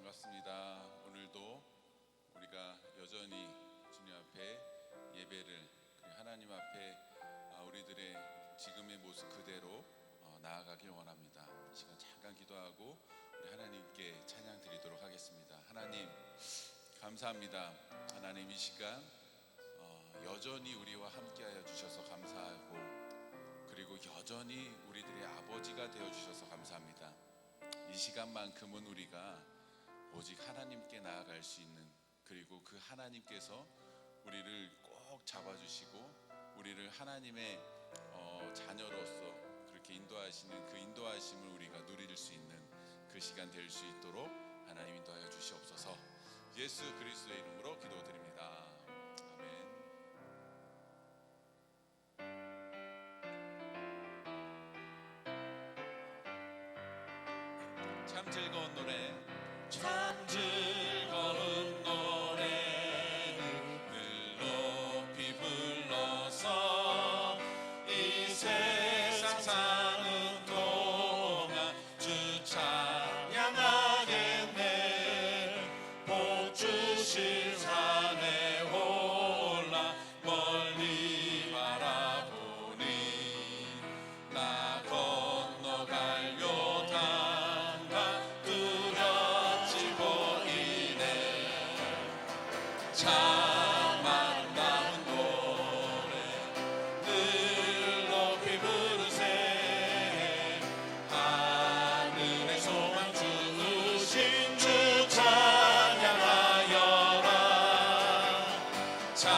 반갑습니다. 오늘도 우리가 여전히 주님 앞에 예배를, 그리고 하나님 앞에 우리들의 지금의 모습 그대로 나아가길 원합니다. 이 시간 잠깐 기도하고 우리 하나님께 찬양 드리도록 하겠습니다. 하나님 감사합니다. 하나님 이 시간 여전히 우리와 함께하여 주셔서 감사하고, 그리고 여전히 우리들의 아버지가 되어 주셔서 감사합니다. 이 시간만큼은 우리가 오직 하나님께 나아갈 수 있는, 그리고 그 하나님께서 우리를 꼭 잡아주시고 우리를 하나님의 자녀로서 그렇게 인도하시는 그 인도하심을 우리가 누릴 수 있는 그 시간 될 수 있도록 하나님 인도하여 주시옵소서. 예수 그리스도의 이름으로 기도드립니다. 참 즐거운 노래, 참 즐거운 노래는 늘 높이 불러서 이 세상 사는 동안 주 찬양하겠네. 복 주실 산에 올라 멀리 바라보니 나 건너갈 요단 참 아름다운 노래 늘 높이 부르세. 하늘의 소망 주신 주 찬양하여라. 참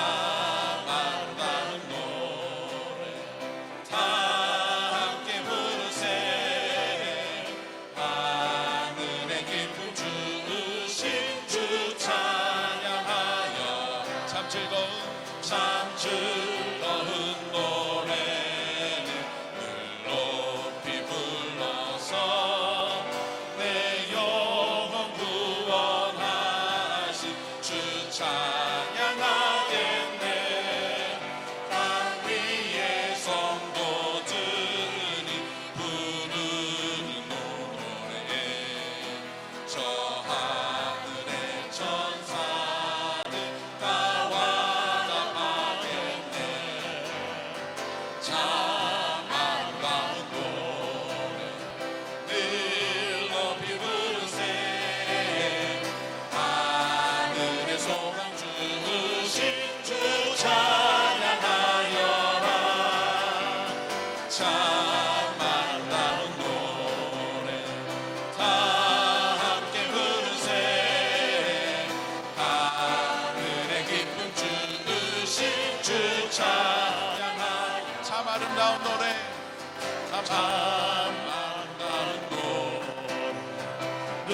아름다운 노래 다 함께 부르세. 하늘의 기쁨 주신 주 참 즐거운 노래는 늘 높이 불러서 내 영혼 구원하신 주 찬양하겠네. 땅 위의 성도들이 부르는 노래에 저 하늘의 천사들 참 아름다운 노래 늘 높이 부르세. 하늘의 소망 주신 주 찬양하여라. 참 아름다운 노래 다 함께 부르세. 하늘의 기쁨 주신 주 찬양하여라. 참 아름다운 노래, 참 아름다운 노래 늘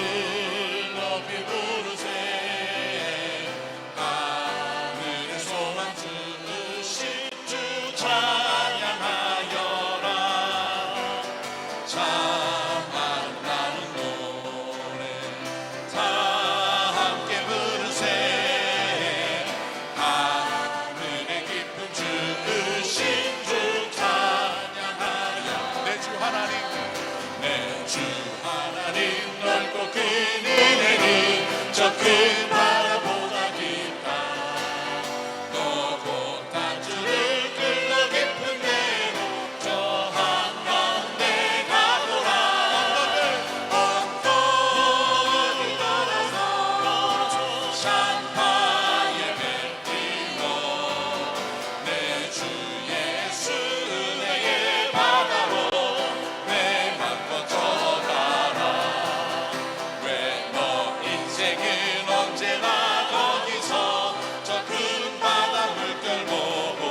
높이 부르세. 하늘의 소망 주신 주 찬양하여라. 참 아름다운 노래 다 함께 부르세. 하늘의 기쁨 주신 주 찬양하여. 내 주 하나님, 내 주 하나님 넓고 큰 은혜는 저 큰 바다보다 깊다. 높고 단주를 끌러 깊은 데로 저 한가운데 가보라. 언덕을 따라서 산파에 뱉기로 내 주 예수 은혜의 바다로 내 맘 뻗어가라. 왜 너 인생은 언제나 거기서 저 큰 바다 물결 보고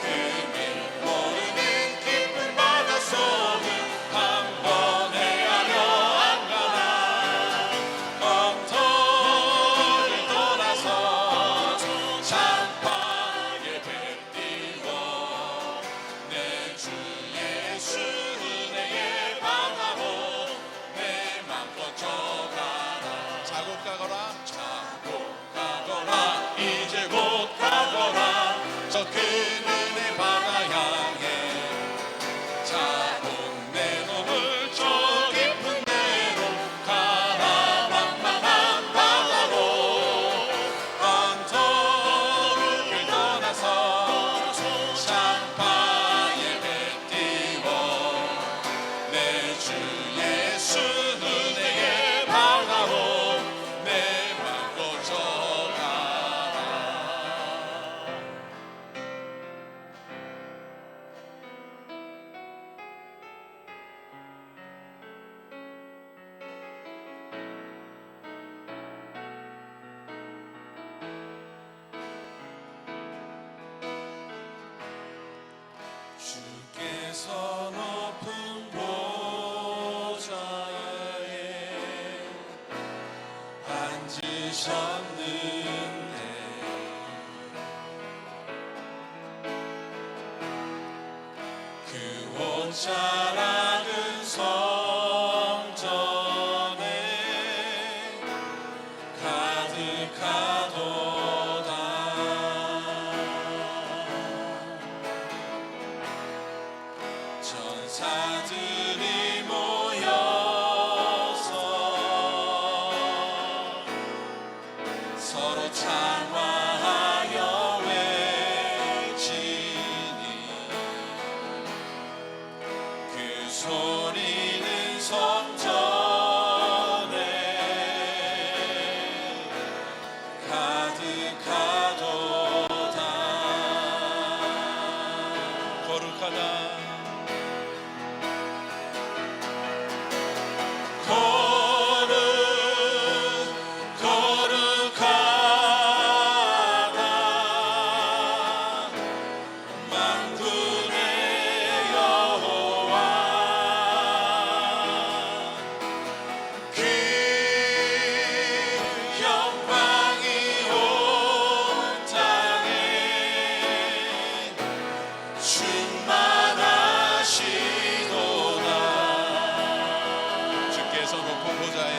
그길 모르는 깊은 바다 속을 한번 헤아려 안 가나. 엉터리를 돌아서 산파에 뱉기로 내 주 예수 은혜의 바다로 내 맘 뻗어가라. 자고 가거라, 자고 가거라, 이제 곧 가거라. 저 큰 은혜 바다 향해 자온 내 몸을 저 깊은 데로 가라. 찾으셨는데 그 옷 자락은 성전에 가득하도다. 천사들이 모여서 서로 찬양하여 외치니 그 소리는 성전에 가득하도다. 거룩하다 거룩하다 만군의 여호와 그 영광이 온 땅에 충만하시도다. 주께서 높은 보좌에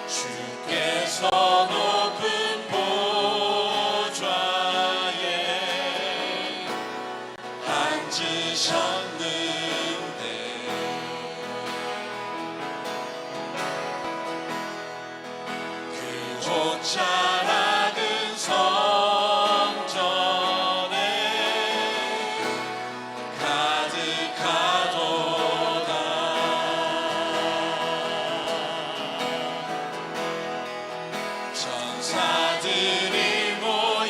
주께서 높은 보좌에 앉으셨는데 그 옷 자락은 성전에 가득하도다. 천사들이 모여서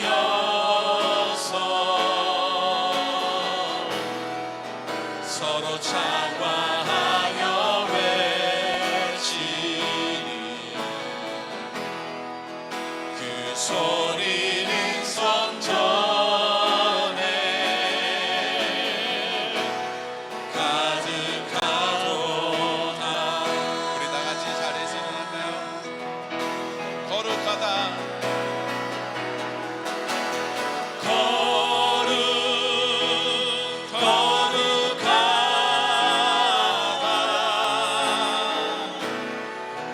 서로 찬양하여 외치니 그 소리는 성전에 가득하도다. 우리 다 같이 자리에서 일어날까요? 거룩하다 거룩하다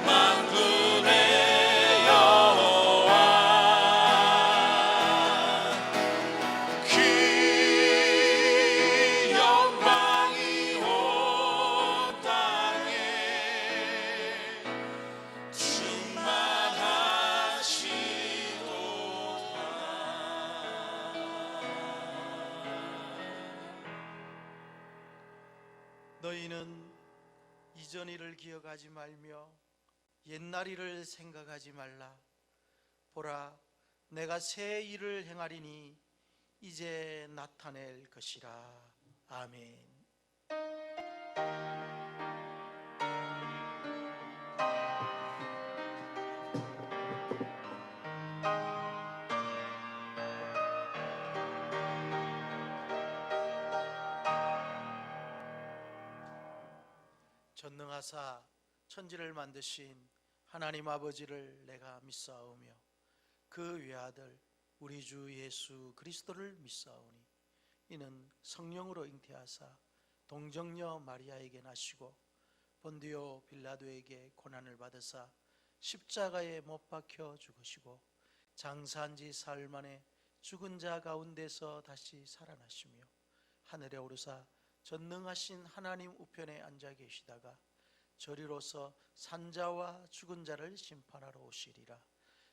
만군의 여호와 그 영광이 온 땅에 너희는 이전 일을 기억하지 말며 옛날 일을 생각하지 말라. 보라, 내가 새 일을 행하리니 이제 나타낼 것이라. 아멘. 전능하사 천지를 만드신 하나님 아버지를 내가 믿사오며 그 외아들 우리 주 예수 그리스도를 믿사오니 이는 성령으로 잉태하사 동정녀 마리아에게 나시고 본디오 빌라도에게 고난을 받으사 십자가에 못 박혀 죽으시고 장사한 지 사흘 만에 죽은 자 가운데서 다시 살아나시며 하늘에 오르사 전능하신 하나님 우편에 앉아 계시다가 저리로서 산자와 죽은 자를 심판하러 오시리라.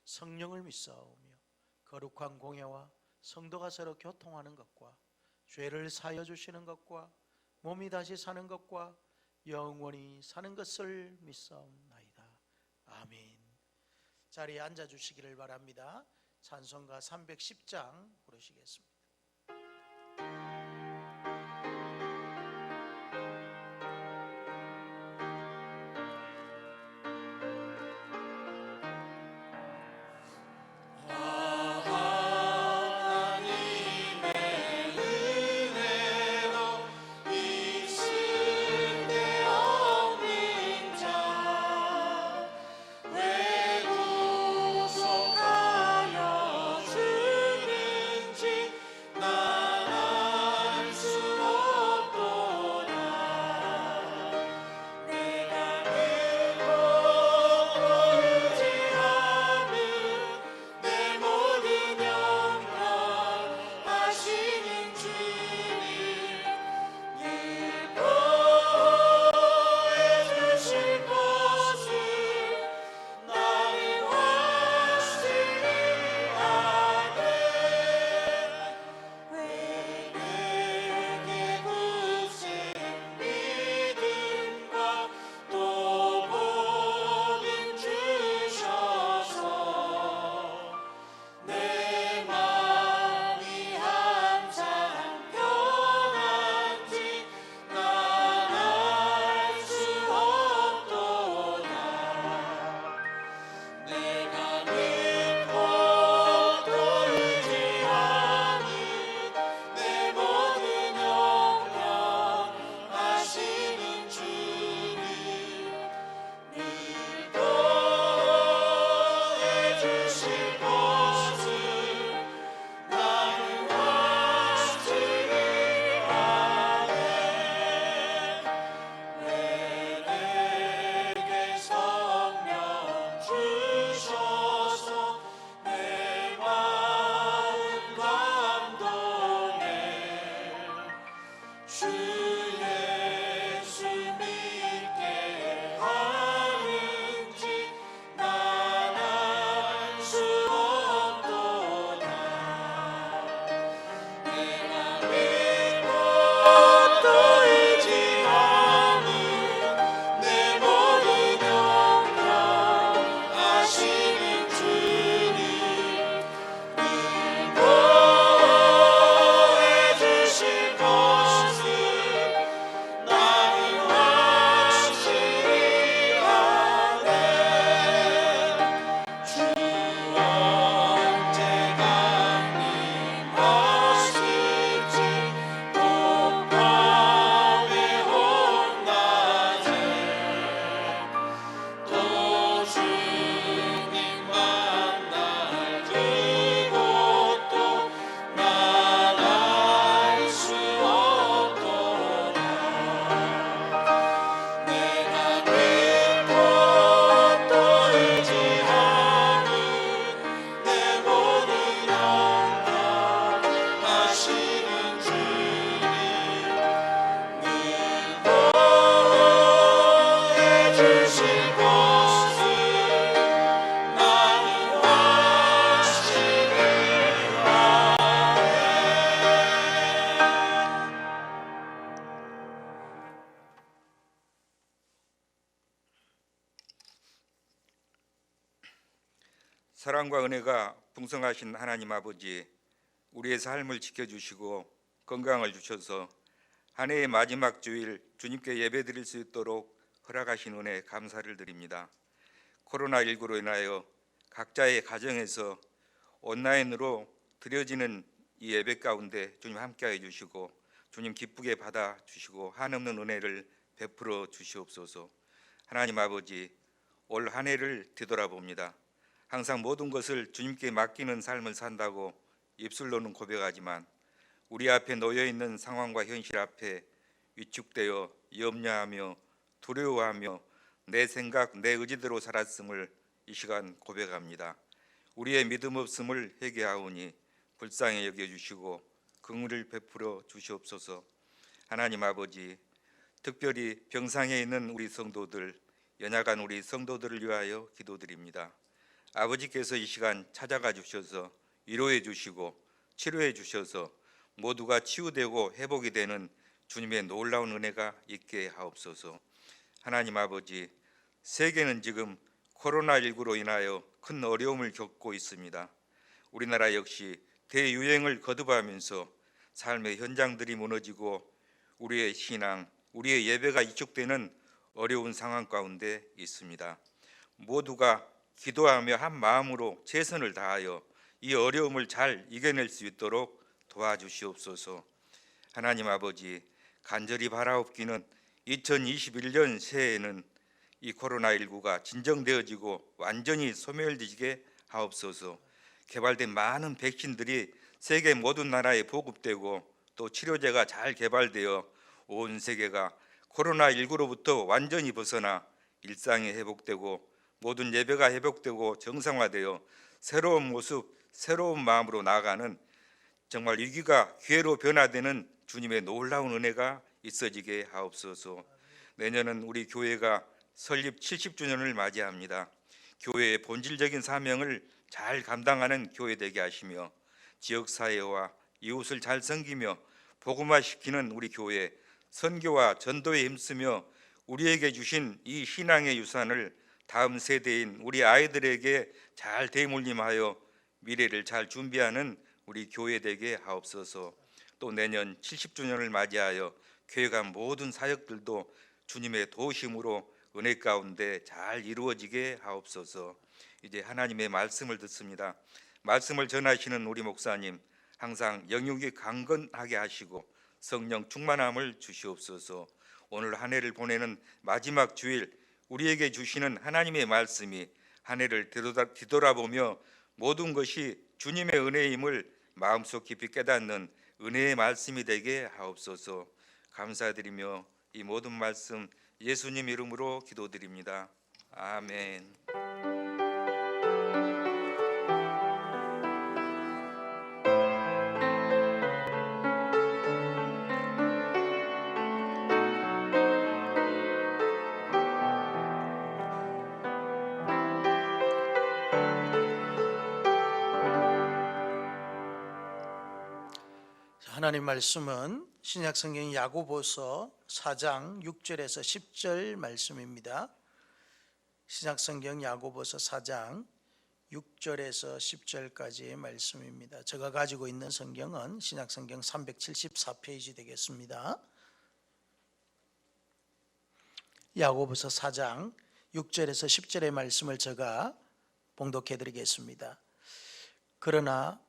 성령을 믿사오며 거룩한 공예와 성도가 서로 교통하는 것과 죄를 사여 주시는 것과 몸이 다시 사는 것과 영원히 사는 것을 믿사옵나이다. 아멘. 자리에 앉아 주시기를 바랍니다. 찬송가 310장 부르시겠습니다. 외국 사랑과 은혜가 풍성하신 하나님 아버지, 우리의 삶을 지켜주시고 건강을 주셔서 한 해의 마지막 주일 주님께 예배드릴 수 있도록 허락하신 은혜 감사를 드립니다. 코로나19로 인하여 각자의 가정에서 온라인으로 드려지는 이 예배 가운데 주님 함께해 주시고 주님 기쁘게 받아 주시고 한없는 은혜를 베풀어 주시옵소서. 하나님 아버지, 올 한 해를 뒤돌아봅니다. 항상 모든 것을 주님께 맡기는 삶을 산다고 입술로는 고백하지만 우리 앞에 놓여 있는 상황과 현실 앞에 위축되어 염려하며 두려워하며 내 생각, 내 의지대로 살았음을 이 시간 고백합니다. 우리의 믿음 없음을 회개하오니 불쌍히 여겨주시고 긍휼을 베풀어 주시옵소서. 하나님 아버지, 특별히 병상에 있는 우리 성도들, 연약한 우리 성도들을 위하여 기도드립니다. 아버지께서 이 시간 찾아가 주셔서 위로해 주시고 치료해 주셔서 모두가 치유되고 회복이 되는 주님의 놀라운 은혜가 있게 하옵소서. 하나님 아버지, 세계는 지금 코로나19로 인하여 큰 어려움을 겪고 있습니다. 우리나라 역시 대유행을 거듭하면서 삶의 현장들이 무너지고 우리의 신앙, 우리의 예배가 위축되는 어려운 상황 가운데 있습니다. 모두가 기도하며 한 마음으로 최선을 다하여 이 어려움을 잘 이겨낼 수 있도록 도와주시옵소서. 하나님 아버지, 간절히 바라옵기는 2021년 새해에는 이 코로나19가 진정되어지고 완전히 소멸되게 하옵소서. 개발된 많은 백신들이 세계 모든 나라에 보급되고 또 치료제가 잘 개발되어 온 세계가 코로나19로부터 완전히 벗어나 일상이 회복되고 모든 예배가 회복되고 정상화되어 새로운 모습, 새로운 마음으로 나아가는 정말 위기가 기회로 변화되는 주님의 놀라운 은혜가 있어지게 하옵소서. 내년은 우리 교회가 설립 70주년을 맞이합니다. 교회의 본질적인 사명을 잘 감당하는 교회 되게 하시며 지역사회와 이웃을 잘 섬기며 복음화시키는 우리 교회, 선교와 전도에 힘쓰며 우리에게 주신 이 신앙의 유산을 다음 세대인 우리 아이들에게 잘 대물림하여 미래를 잘 준비하는 우리 교회 되게 하옵소서. 또 내년 70주년을 맞이하여 교회가 모든 사역들도 주님의 도우심으로 은혜 가운데 잘 이루어지게 하옵소서. 이제 하나님의 말씀을 듣습니다. 말씀을 전하시는 우리 목사님 항상 영육이 강건하게 하시고 성령 충만함을 주시옵소서. 오늘 한 해를 보내는 마지막 주일 우리에게 주시는 하나님의 말씀이 한 해를 뒤돌아보며 모든 것이 주님의 은혜임을 마음속 깊이 깨닫는 은혜의 말씀이 되게 하옵소서. 감사드리며 이 모든 말씀 예수님 이름으로 기도드립니다. 아멘. 하나님 말씀은 신약성경 야고보서 4장 6절에서 10절 말씀입니다. 신약성경 야고보서 4장 6절에서 10절까지의 말씀입니다. 제가 가지고 있는 성경은 신약성경 374페이지 되겠습니다. 야고보서 4장 6절에서 10절의 말씀을 제가 봉독해 드리겠습니다. 그러나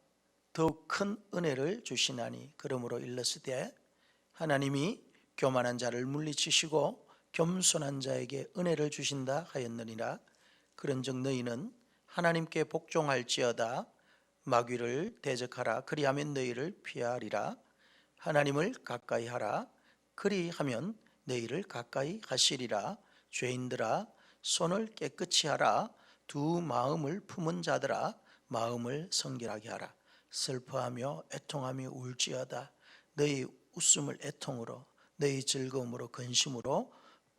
더욱 큰 은혜를 주시나니 그러므로 일렀으되 하나님이 교만한 자를 물리치시고 겸손한 자에게 은혜를 주신다 하였느니라. 그런즉 너희는 하나님께 복종할지어다. 마귀를 대적하라. 그리하면 너희를 피하리라. 하나님을 가까이 하라. 그리하면 너희를 가까이 하시리라. 죄인들아 손을 깨끗이 하라. 두 마음을 품은 자들아 마음을 성결하게 하라. 슬퍼하며 애통하며 울지어다. 너희 웃음을 애통으로 너희 즐거움으로 근심으로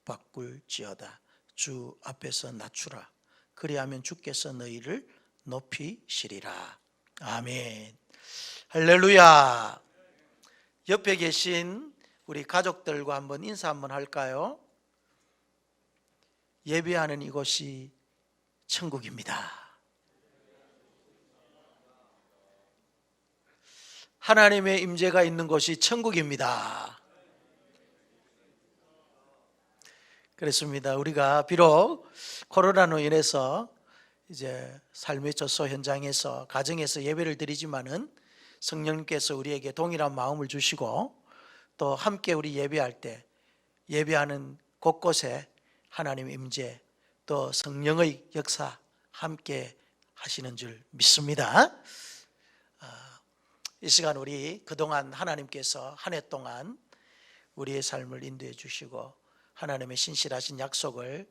바꿀지어다. 주 앞에서 낮추라. 그리하면 주께서 너희를 높이시리라. 아멘. 할렐루야. 옆에 계신 우리 가족들과 한번 인사 한번 할까요? 예배하는 이곳이 천국입니다. 하나님의 임재가 있는 곳이 천국입니다. 그렇습니다. 우리가 비록 코로나로 인해서 이제 삶의 조소 현장에서 가정에서 예배를 드리지만은 성령님께서 우리에게 동일한 마음을 주시고 또 함께 우리 예배할 때 예배하는 곳곳에 하나님의 임재 또 성령의 역사 함께 하시는 줄 믿습니다. 이 시간 우리 그동안 하나님께서 한 해 동안 우리의 삶을 인도해 주시고 하나님의 신실하신 약속을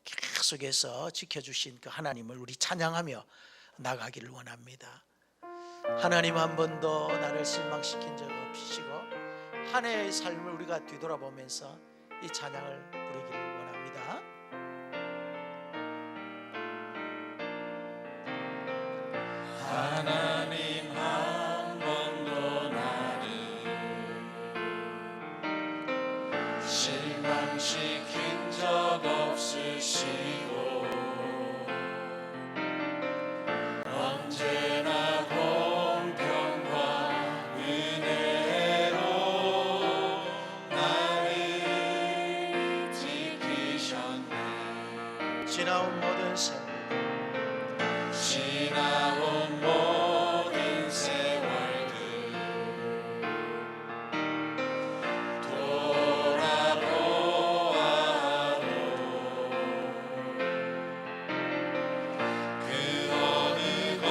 계속해서 지켜주신 그 하나님을 우리 찬양하며 나가기를 원합니다. 하나님 한 번도 나를 실망시킨 적 없으시고 한 해의 삶을 우리가 뒤돌아보면서 이 찬양을 부르기를 원합니다. 하나님 한 번도 나를 실망시킨 적 없으시고 언제나 공평과 은혜로 나를 지키셨네. 지나온 모든 세월 지나온 모든 세월들 돌아보아도 그 어느 것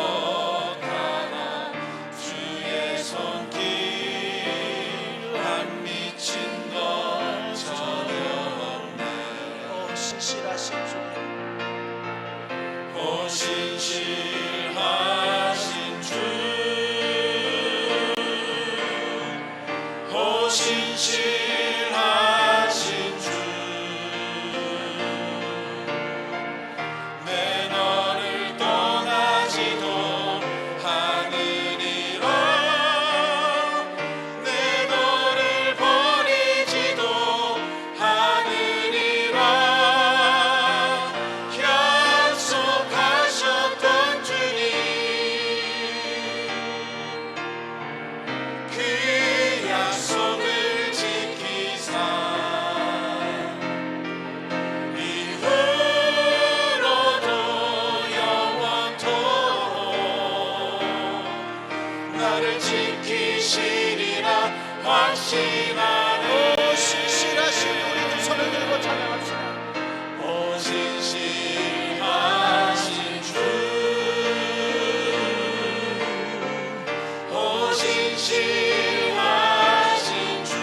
하나 주의 손길 안 미친 것 전혀 없네. 오 신실하신 주님 오 신실하신 주, 오 신실하신 주, 내 너를 떠나지도 않으리라. 내 너를 버리지도 않으리라. 약속하셨던 주님, 그 약속을 지키사 이후로도 영원토록 나를 지키시리라 확신하네. 신실하신 우리 두 손을 들고 찬양합시다. 오 신실하신 주, 오 신실하신 주,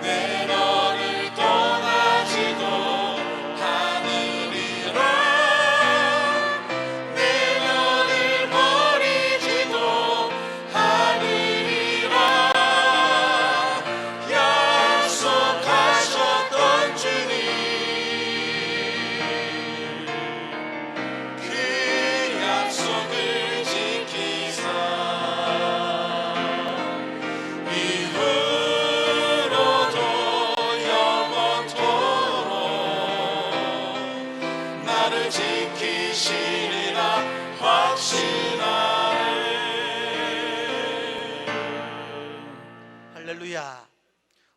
내 너를 떠나지도 않으리라. 내 너를 버리지도 않으리라. 약속하셨던 주님, 그 약속을 지키사 이후로도 영원토록 나를 지키시리라 확신하네. 할렐루야.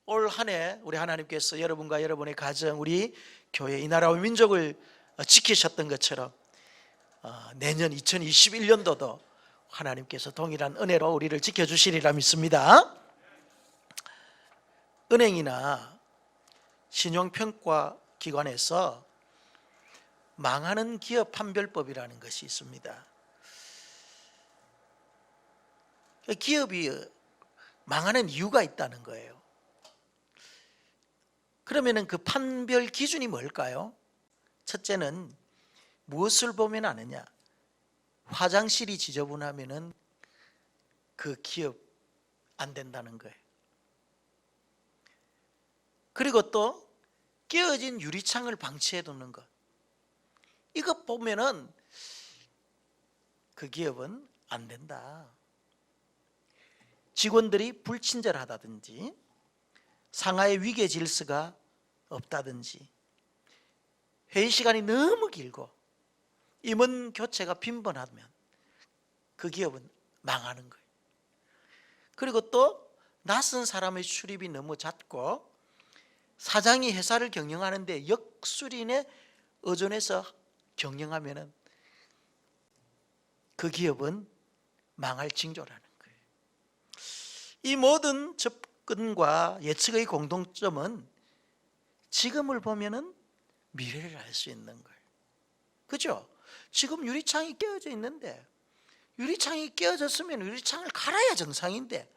올 한 해 우리 하나님께서 여러분과 여러분의 가정 우리 교회 이 나라와 민족을 지키셨던 것처럼 내년 2021년도도 하나님께서 동일한 은혜로 우리를 지켜주시리라 믿습니다. 은행이나 신용평가 기관에서 망하는 기업 판별법이라는 것이 있습니다. 기업이 망하는 이유가 있다는 거예요. 그러면은 그 판별 기준이 뭘까요? 첫째는 무엇을 보면 아느냐? 화장실이 지저분하면은 그 기업 안 된다는 거예요. 그리고 또 깨어진 유리창을 방치해 두는 것. 이것 보면은 그 기업은 안 된다. 직원들이 불친절하다든지 상하의 위계 질서가 없다든지 회의 시간이 너무 길고 임원 교체가 빈번하면 그 기업은 망하는 거예요. 그리고 또 낯선 사람의 출입이 너무 잦고 사장이 회사를 경영하는데 역술인에 의존해서 경영하면은 그 기업은 망할 징조라는 거예요. 이 모든 접근과 예측의 공통점은 지금을 보면은 미래를 알 수 있는 거예요. 그죠? 지금 유리창이 깨어져 있는데 유리창이 깨어졌으면 유리창을 갈아야 정상인데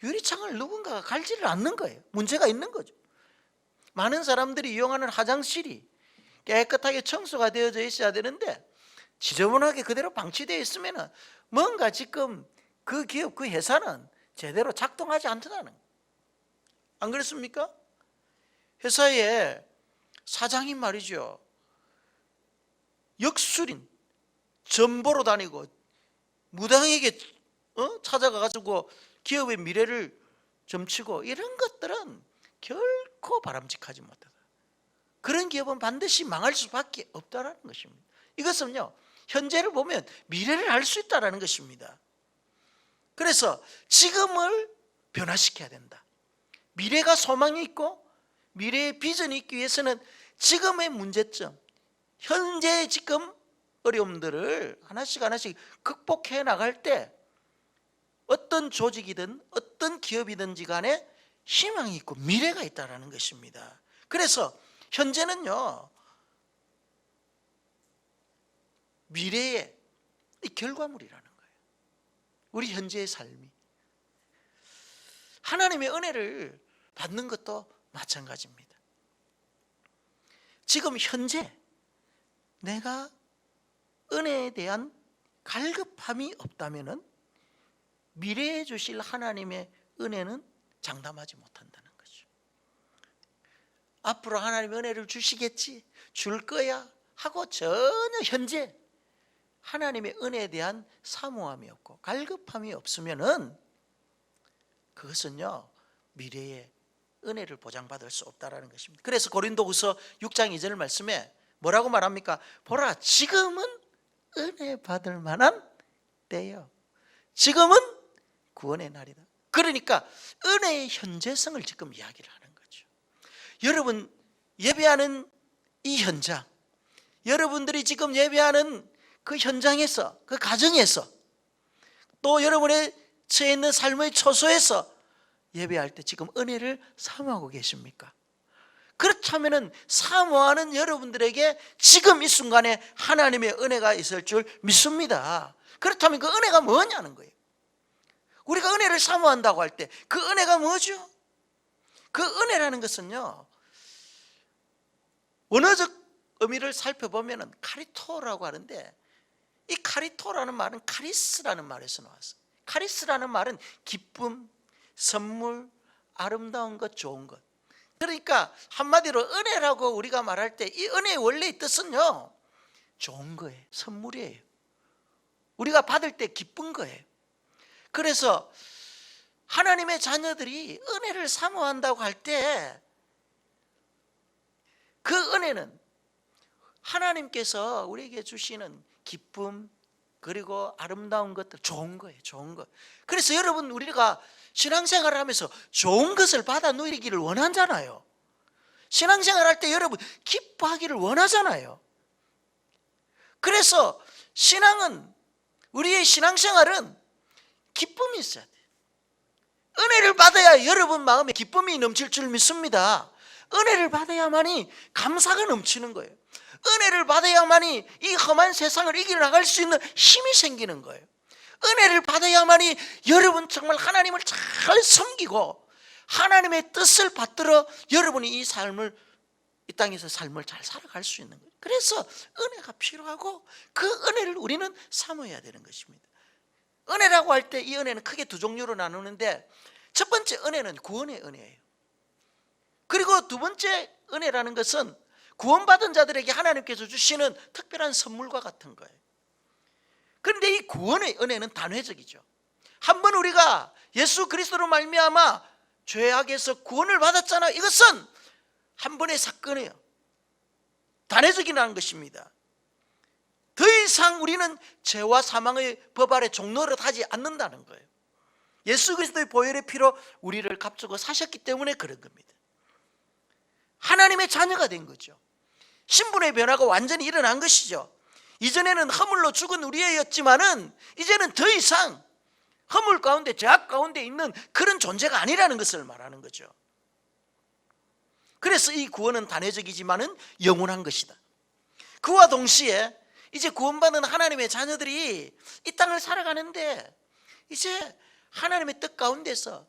유리창을 누군가가 갈지를 않는 거예요. 문제가 있는 거죠. 많은 사람들이 이용하는 화장실이 깨끗하게 청소가 되어져 있어야 되는데 지저분하게 그대로 방치되어 있으면 뭔가 지금 그 기업, 그 회사는 제대로 작동하지 않는다는 거예요. 안 그렇습니까? 회사에 사장님 말이죠, 역술인, 전보로 다니고 무당에게 찾아가가지고 기업의 미래를 점치고 이런 것들은 결코 바람직하지 못하다. 그런 기업은 반드시 망할 수밖에 없다는 것입니다. 이것은요, 현재를 보면 미래를 알 수 있다는 것입니다. 그래서 지금을 변화시켜야 된다. 미래가 소망이 있고 미래의 비전이 있기 위해서는 지금의 문제점, 현재의 지금 어려움들을 하나씩 하나씩 극복해 나갈 때 어떤 조직이든 어떤 기업이든지 간에 희망이 있고 미래가 있다는 것입니다. 그래서 현재는요, 미래의 결과물이라는 거예요. 우리 현재의 삶이. 하나님의 은혜를 받는 것도 마찬가지입니다. 지금 현재 내가 은혜에 대한 갈급함이 없다면은 미래에 주실 하나님의 은혜는 장담하지 못한다는 거죠. 앞으로 하나님의 은혜를 주시겠지, 줄 거야 하고 전혀 현재 하나님의 은혜에 대한 사모함이 없고 갈급함이 없으면은 그것은요, 미래의 은혜를 보장받을 수 없다라는 것입니다. 그래서 고린도후서 6장 2절 말씀에 뭐라고 말합니까? 보라, 지금은 은혜 받을 만한 때요, 지금은 구원의 날이다. 그러니까 은혜의 현재성을 지금 이야기를 하는 거죠. 여러분 예배하는 이 현장, 여러분들이 지금 예배하는 그 현장에서, 그 가정에서, 또 여러분의 처해 있는 삶의 처소에서 예배할 때 지금 은혜를 사모하고 계십니까? 그렇다면 사모하는 여러분들에게 지금 이 순간에 하나님의 은혜가 있을 줄 믿습니다. 그렇다면 그 은혜가 뭐냐는 거예요. 우리가 은혜를 사모한다고 할 때 그 은혜가 뭐죠? 그 은혜라는 것은요, 원어적 의미를 살펴보면 카리토라고 하는데, 이 카리토라는 말은 카리스라는 말에서 나왔어요. 카리스라는 말은 기쁨, 선물, 아름다운 것, 좋은 것. 그러니까 한마디로 은혜라고 우리가 말할 때 이 은혜의 원래의 뜻은요, 좋은 거예요. 선물이에요. 우리가 받을 때 기쁜 거예요. 그래서 하나님의 자녀들이 은혜를 사모한다고 할 때 그 은혜는 하나님께서 우리에게 주시는 기쁨, 그리고 아름다운 것들, 좋은 거예요. 좋은 것. 그래서 여러분, 우리가 신앙생활을 하면서 좋은 것을 받아 누리기를 원하잖아요. 신앙생활 할 때 여러분 기뻐하기를 원하잖아요. 그래서 신앙은, 우리의 신앙생활은 기쁨이 있어야 돼요. 은혜를 받아야 여러분 마음에 기쁨이 넘칠 줄 믿습니다. 은혜를 받아야만이 감사가 넘치는 거예요. 은혜를 받아야만이 이 험한 세상을 이겨나갈 수 있는 힘이 생기는 거예요. 은혜를 받아야만이 여러분 정말 하나님을 잘 섬기고 하나님의 뜻을 받들어 여러분이 이 삶을, 이 땅에서 삶을 잘 살아갈 수 있는 거예요. 그래서 은혜가 필요하고 그 은혜를 우리는 사모해야 되는 것입니다. 은혜라고 할 때 이 은혜는 크게 두 종류로 나누는데, 첫 번째 은혜는 구원의 은혜예요. 그리고 두 번째 은혜라는 것은 구원받은 자들에게 하나님께서 주시는 특별한 선물과 같은 거예요. 그런데 이 구원의 은혜는 단회적이죠. 한번 우리가 예수 그리스도로 말미암아 죄악에서 구원을 받았잖아요. 이것은 한 번의 사건이에요. 단회적이라는 것입니다. 더 이상 우리는 죄와 사망의 법 아래 종노릇 하지 않는다는 거예요. 예수 그리스도의 보혈의 피로 우리를 값주고 사셨기 때문에 그런 겁니다. 하나님의 자녀가 된 거죠. 신분의 변화가 완전히 일어난 것이죠. 이전에는 허물로 죽은 우리였지만은 이제는 더 이상 허물 가운데 죄악 가운데 있는 그런 존재가 아니라는 것을 말하는 거죠. 그래서 이 구원은 단회적이지만은 영원한 것이다. 그와 동시에 이제 구원받은 하나님의 자녀들이 이 땅을 살아가는데 이제 하나님의 뜻 가운데서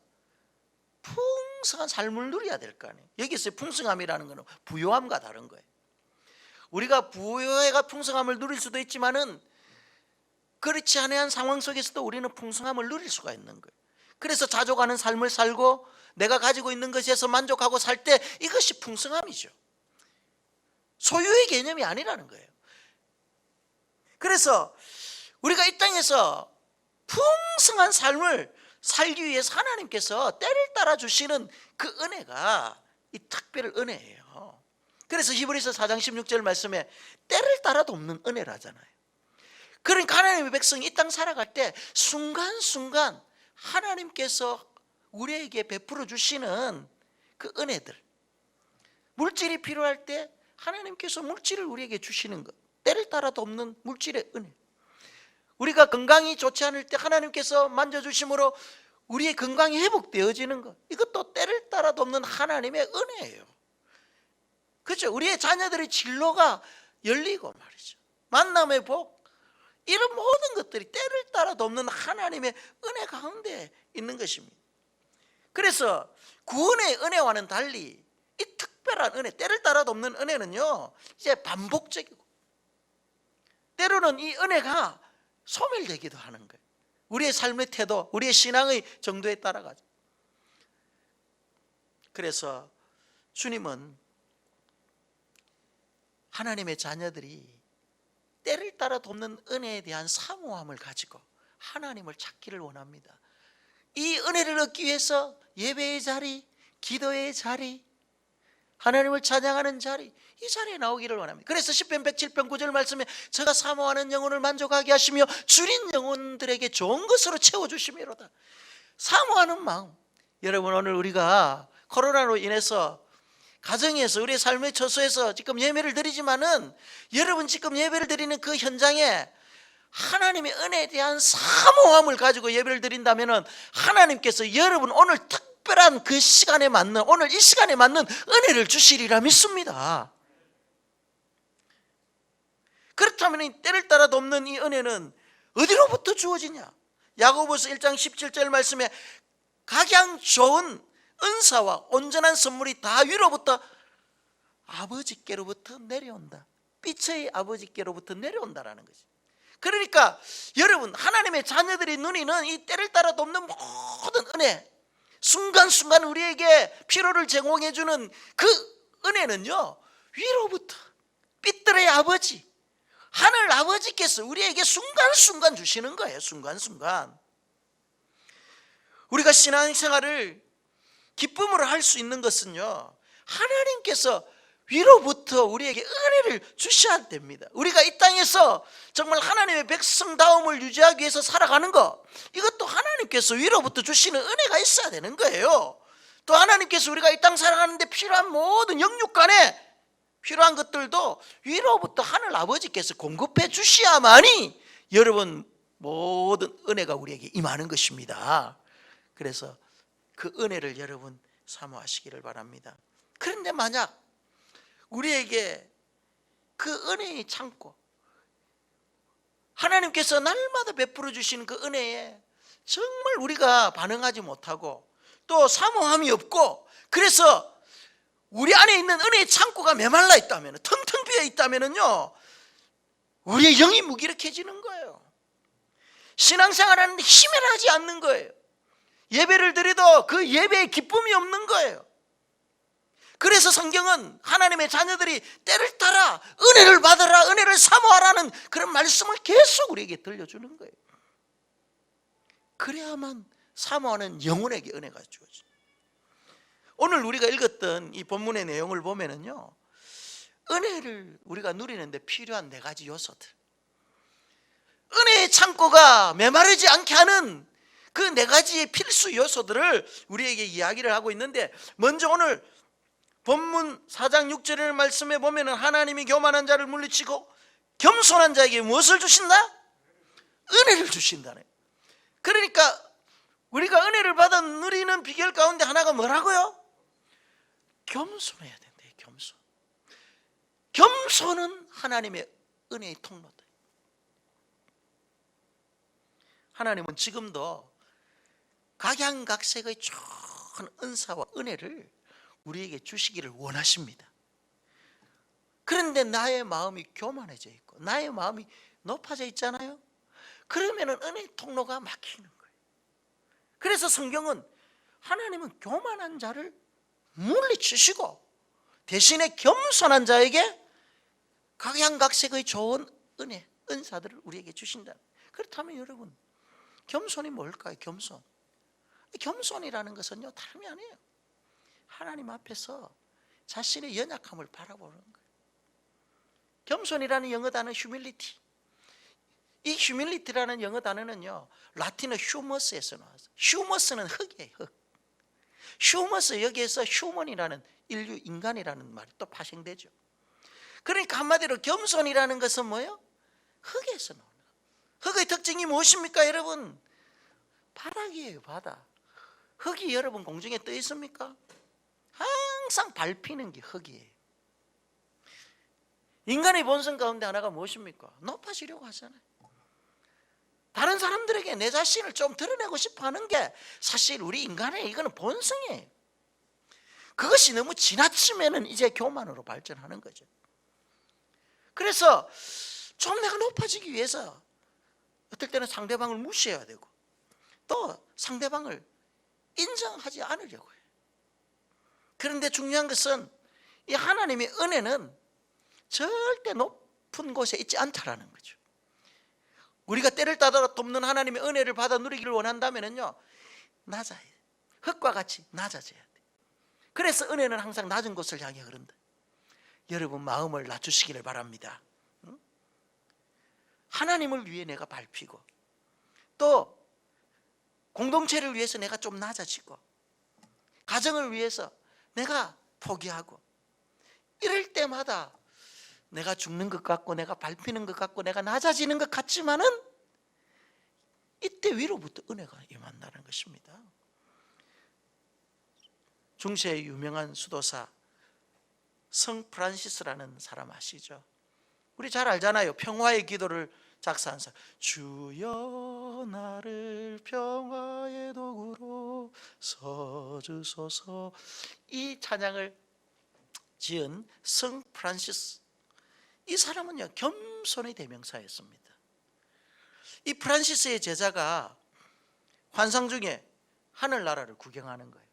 풍성한 삶을 누려야 될 거 아니에요. 여기서 풍성함이라는 것은 부요함과 다른 거예요. 우리가 부요가 풍성함을 누릴 수도 있지만은 그렇지 않은 상황 속에서도 우리는 풍성함을 누릴 수가 있는 거예요. 그래서 자족하는 삶을 살고 내가 가지고 있는 것에서 만족하고 살 때 이것이 풍성함이죠. 소유의 개념이 아니라는 거예요. 그래서 우리가 이 땅에서 풍성한 삶을 살기 위해서 하나님께서 때를 따라 주시는 그 은혜가 이 특별 은혜예요. 그래서 히브리서 4장 16절 말씀에 때를 따라도 없는 은혜라잖아요. 그러니까 하나님의 백성이 이 땅 살아갈 때 순간순간 하나님께서 우리에게 베풀어 주시는 그 은혜들, 물질이 필요할 때 하나님께서 물질을 우리에게 주시는 것, 때를 따라도 없는 물질의 은혜. 우리가 건강이 좋지 않을 때 하나님께서 만져주심으로 우리의 건강이 회복되어지는 것, 이것도 때를 따라도 없는 하나님의 은혜예요. 그렇죠? 우리의 자녀들의 진로가 열리고 말이죠. 만남의 복, 이런 모든 것들이 때를 따라도 없는 하나님의 은혜 가운데 있는 것입니다. 그래서 구원의 은혜와는 달리 이 특별한 은혜, 때를 따라도 없는 은혜는요, 이제 반복적이고 때로는 이 은혜가 소멸되기도 하는 거예요. 우리의 삶의 태도, 우리의 신앙의 정도에 따라가죠. 그래서 주님은 하나님의 자녀들이 때를 따라 돕는 은혜에 대한 사모함을 가지고 하나님을 찾기를 원합니다. 이 은혜를 얻기 위해서 예배의 자리, 기도의 자리, 하나님을 찬양하는 자리, 이 자리에 나오기를 원합니다. 그래서 시편 107편 9절 말씀에 저가 사모하는 영혼을 만족하게 하시며 줄인 영혼들에게 좋은 것으로 채워주시미로다. 사모하는 마음. 여러분, 오늘 우리가 코로나로 인해서 가정에서 우리의 삶의 처소에서 지금 예배를 드리지만은 여러분 지금 예배를 드리는 그 현장에 하나님의 은혜에 대한 사모함을 가지고 예배를 드린다면은 하나님께서 여러분 오늘 특별한 그 시간에 맞는, 오늘 이 시간에 맞는 은혜를 주시리라 믿습니다. 그렇다면 이 때를 따라 돕는 이 은혜는 어디로부터 주어지냐? 야고보서 1장 17절 말씀에 각양 좋은 은사와 온전한 선물이 다 위로부터 아버지께로부터 내려온다. 빛의 아버지께로부터 내려온다라는 거지. 그러니까 여러분, 하나님의 자녀들의 눈이는 이 때를 따라 돕는 모든 은혜, 순간순간 우리에게 피로를 제공해 주는 그 은혜는요, 위로부터 빛들의 아버지, 하늘 아버지께서 우리에게 순간순간 주시는 거예요. 순간순간. 우리가 신앙생활을 기쁨으로 할 수 있는 것은요, 하나님께서 위로부터 우리에게 은혜를 주셔야 됩니다. 우리가 이 땅에서 정말 하나님의 백성다움을 유지하기 위해서 살아가는 것, 이것도 하나님께서 위로부터 주시는 은혜가 있어야 되는 거예요. 또 하나님께서 우리가 이 땅 살아가는데 필요한 모든 영육간에 필요한 것들도 위로부터 하늘 아버지께서 공급해 주셔야만이 여러분 모든 은혜가 우리에게 임하는 것입니다. 그래서 그 은혜를 여러분 사모하시기를 바랍니다. 그런데 만약 우리에게 그 은혜의 창고, 하나님께서 날마다 베풀어 주시는 그 은혜에 정말 우리가 반응하지 못하고 또 사모함이 없고, 그래서 우리 안에 있는 은혜의 창고가 메말라 있다면, 텅텅 비어 있다면요, 우리의 영이 무기력해지는 거예요. 신앙생활하는데 힘이 나지 않는 거예요. 예배를 드려도 그 예배에 기쁨이 없는 거예요. 그래서 성경은 하나님의 자녀들이 때를 따라 은혜를 받으라, 은혜를 사모하라는 그런 말씀을 계속 우리에게 들려주는 거예요. 그래야만 사모하는 영혼에게 은혜가 주어져요. 오늘 우리가 읽었던 이 본문의 내용을 보면은요, 은혜를 우리가 누리는데 필요한 4가지 요소들, 은혜의 창고가 메마르지 않게 하는 그 네 가지의 필수 요소들을 우리에게 이야기를 하고 있는데, 먼저 오늘 본문 4장 6절의 말씀에 보면은 하나님이 교만한 자를 물리치고 겸손한 자에게 무엇을 주신다? 은혜를 주신다네. 그러니까 우리가 은혜를 받아 누리는 비결 가운데 하나가 뭐라고요? 겸손해야 된대. 겸손. 겸손은 하나님의 은혜의 통로다. 하나님은 지금도 각양각색의 좋은 은사와 은혜를 우리에게 주시기를 원하십니다. 그런데 나의 마음이 교만해져 있고 나의 마음이 높아져 있잖아요. 그러면은 은혜의 통로가 막히는 거예요. 그래서 성경은 하나님은 교만한 자를 물리치시고 대신에 겸손한 자에게 각양각색의 좋은 은혜, 은사들을 우리에게 주신다. 그렇다면 여러분, 겸손이 뭘까요? 겸손이라는 것은요, 다름이 아니에요. 하나님 앞에서 자신의 연약함을 바라보는 거예요. 겸손이라는 영어 단어 humility. 이 humility라는 영어 단어는요, 라틴어 humus에서 나왔어요. humus는 흙이에요, 흙. humus, 여기에서 human이라는 인류, 인간이라는 말이 또 파생되죠. 그러니까 한마디로 겸손이라는 것은 뭐예요? 흙에서 나오는 거예요. 흙의 특징이 무엇입니까, 여러분? 바닥이에요, 바닥. 흙이 여러분 공중에 떠 있습니까? 항상 밟히는 게 흙이에요. 인간의 본성 가운데 하나가 무엇입니까? 높아지려고 하잖아요. 다른 사람들에게 내 자신을 좀 드러내고 싶어 하는 게 사실 우리 인간의 이거는 본성이에요. 그것이 너무 지나치면은 이제 교만으로 발전하는 거죠. 그래서 좀 내가 높아지기 위해서 어떨 때는 상대방을 무시해야 되고 또 상대방을 인정하지 않으려고 해요. 그런데 중요한 것은 이 하나님의 은혜는 절대 높은 곳에 있지 않다라는 거죠. 우리가 때를 따라 돕는 하나님의 은혜를 받아 누리기를 원한다면요, 낮아야 돼. 흙과 같이 낮아져야 돼. 그래서 은혜는 항상 낮은 곳을 향해 흐른다. 여러분 마음을 낮추시기를 바랍니다. 하나님을 위해 내가 밟히고 또 공동체를 위해서 내가 좀 낮아지고 가정을 위해서 내가 포기하고 이럴 때마다 내가 죽는 것 같고 내가 밟히는 것 같고 내가 낮아지는 것 같지만은 이때 위로부터 은혜가 임한다는 것입니다. 중세의 유명한 수도사 성 프란시스라는 사람 아시죠? 우리 잘 알잖아요. 평화의 기도를 작사한 사람. 주여 나를 평화의 도구로 서주소서. 이 찬양을 지은 성 프란시스, 이 사람은요 겸손의 대명사였습니다. 이 프란시스의 제자가 환상 중에 하늘나라를 구경하는 거예요.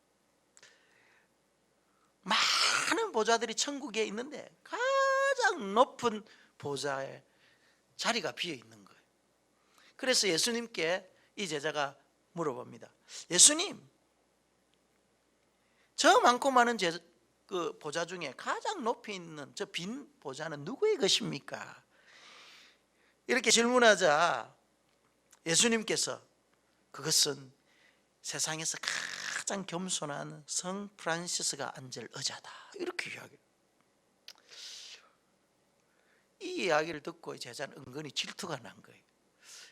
많은 보좌들이 천국에 있는데 가장 높은 보좌에 자리가 비어 있는 거예요. 그래서 예수님께 이 제자가 물어봅니다. 예수님, 저 많고 많은 그 보좌 중에 가장 높이 있는 저 빈 보좌는 누구의 것입니까? 이렇게 질문하자 예수님께서 그것은 세상에서 가장 겸손한 성 프란시스가 앉을 의자다, 이렇게 이야기해요. 이 이야기를 듣고 제자는 은근히 질투가 난 거예요.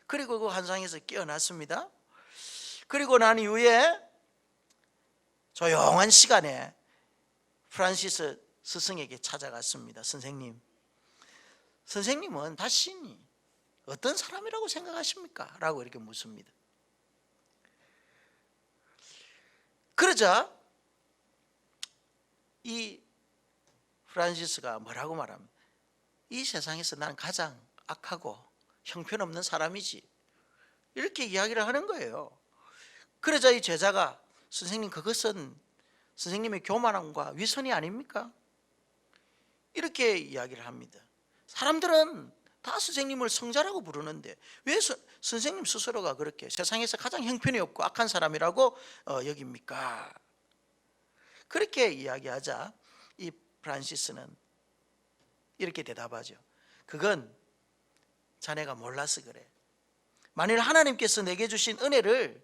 그리고 그 환상에서 깨어났습니다. 그리고 난 이후에 조용한 시간에 프란시스 스승에게 찾아갔습니다. 선생님은 자신이 어떤 사람이라고 생각하십니까? 라고 이렇게 묻습니다. 그러자 이 프란시스가 뭐라고 말합니까? 이 세상에서 나는 가장 악하고 형편없는 사람이지, 이렇게 이야기를 하는 거예요. 그러자 이 제자가 선생님, 그것은 선생님의 교만함과 위선이 아닙니까? 이렇게 이야기를 합니다. 사람들은 다 선생님을 성자라고 부르는데 왜 선생님 스스로가 그렇게 세상에서 가장 형편이 없고 악한 사람이라고 여깁니까? 그렇게 이야기하자 이 프란시스는 이렇게 대답하죠. 그건 자네가 몰라서 그래. 만일 하나님께서 내게 주신 은혜를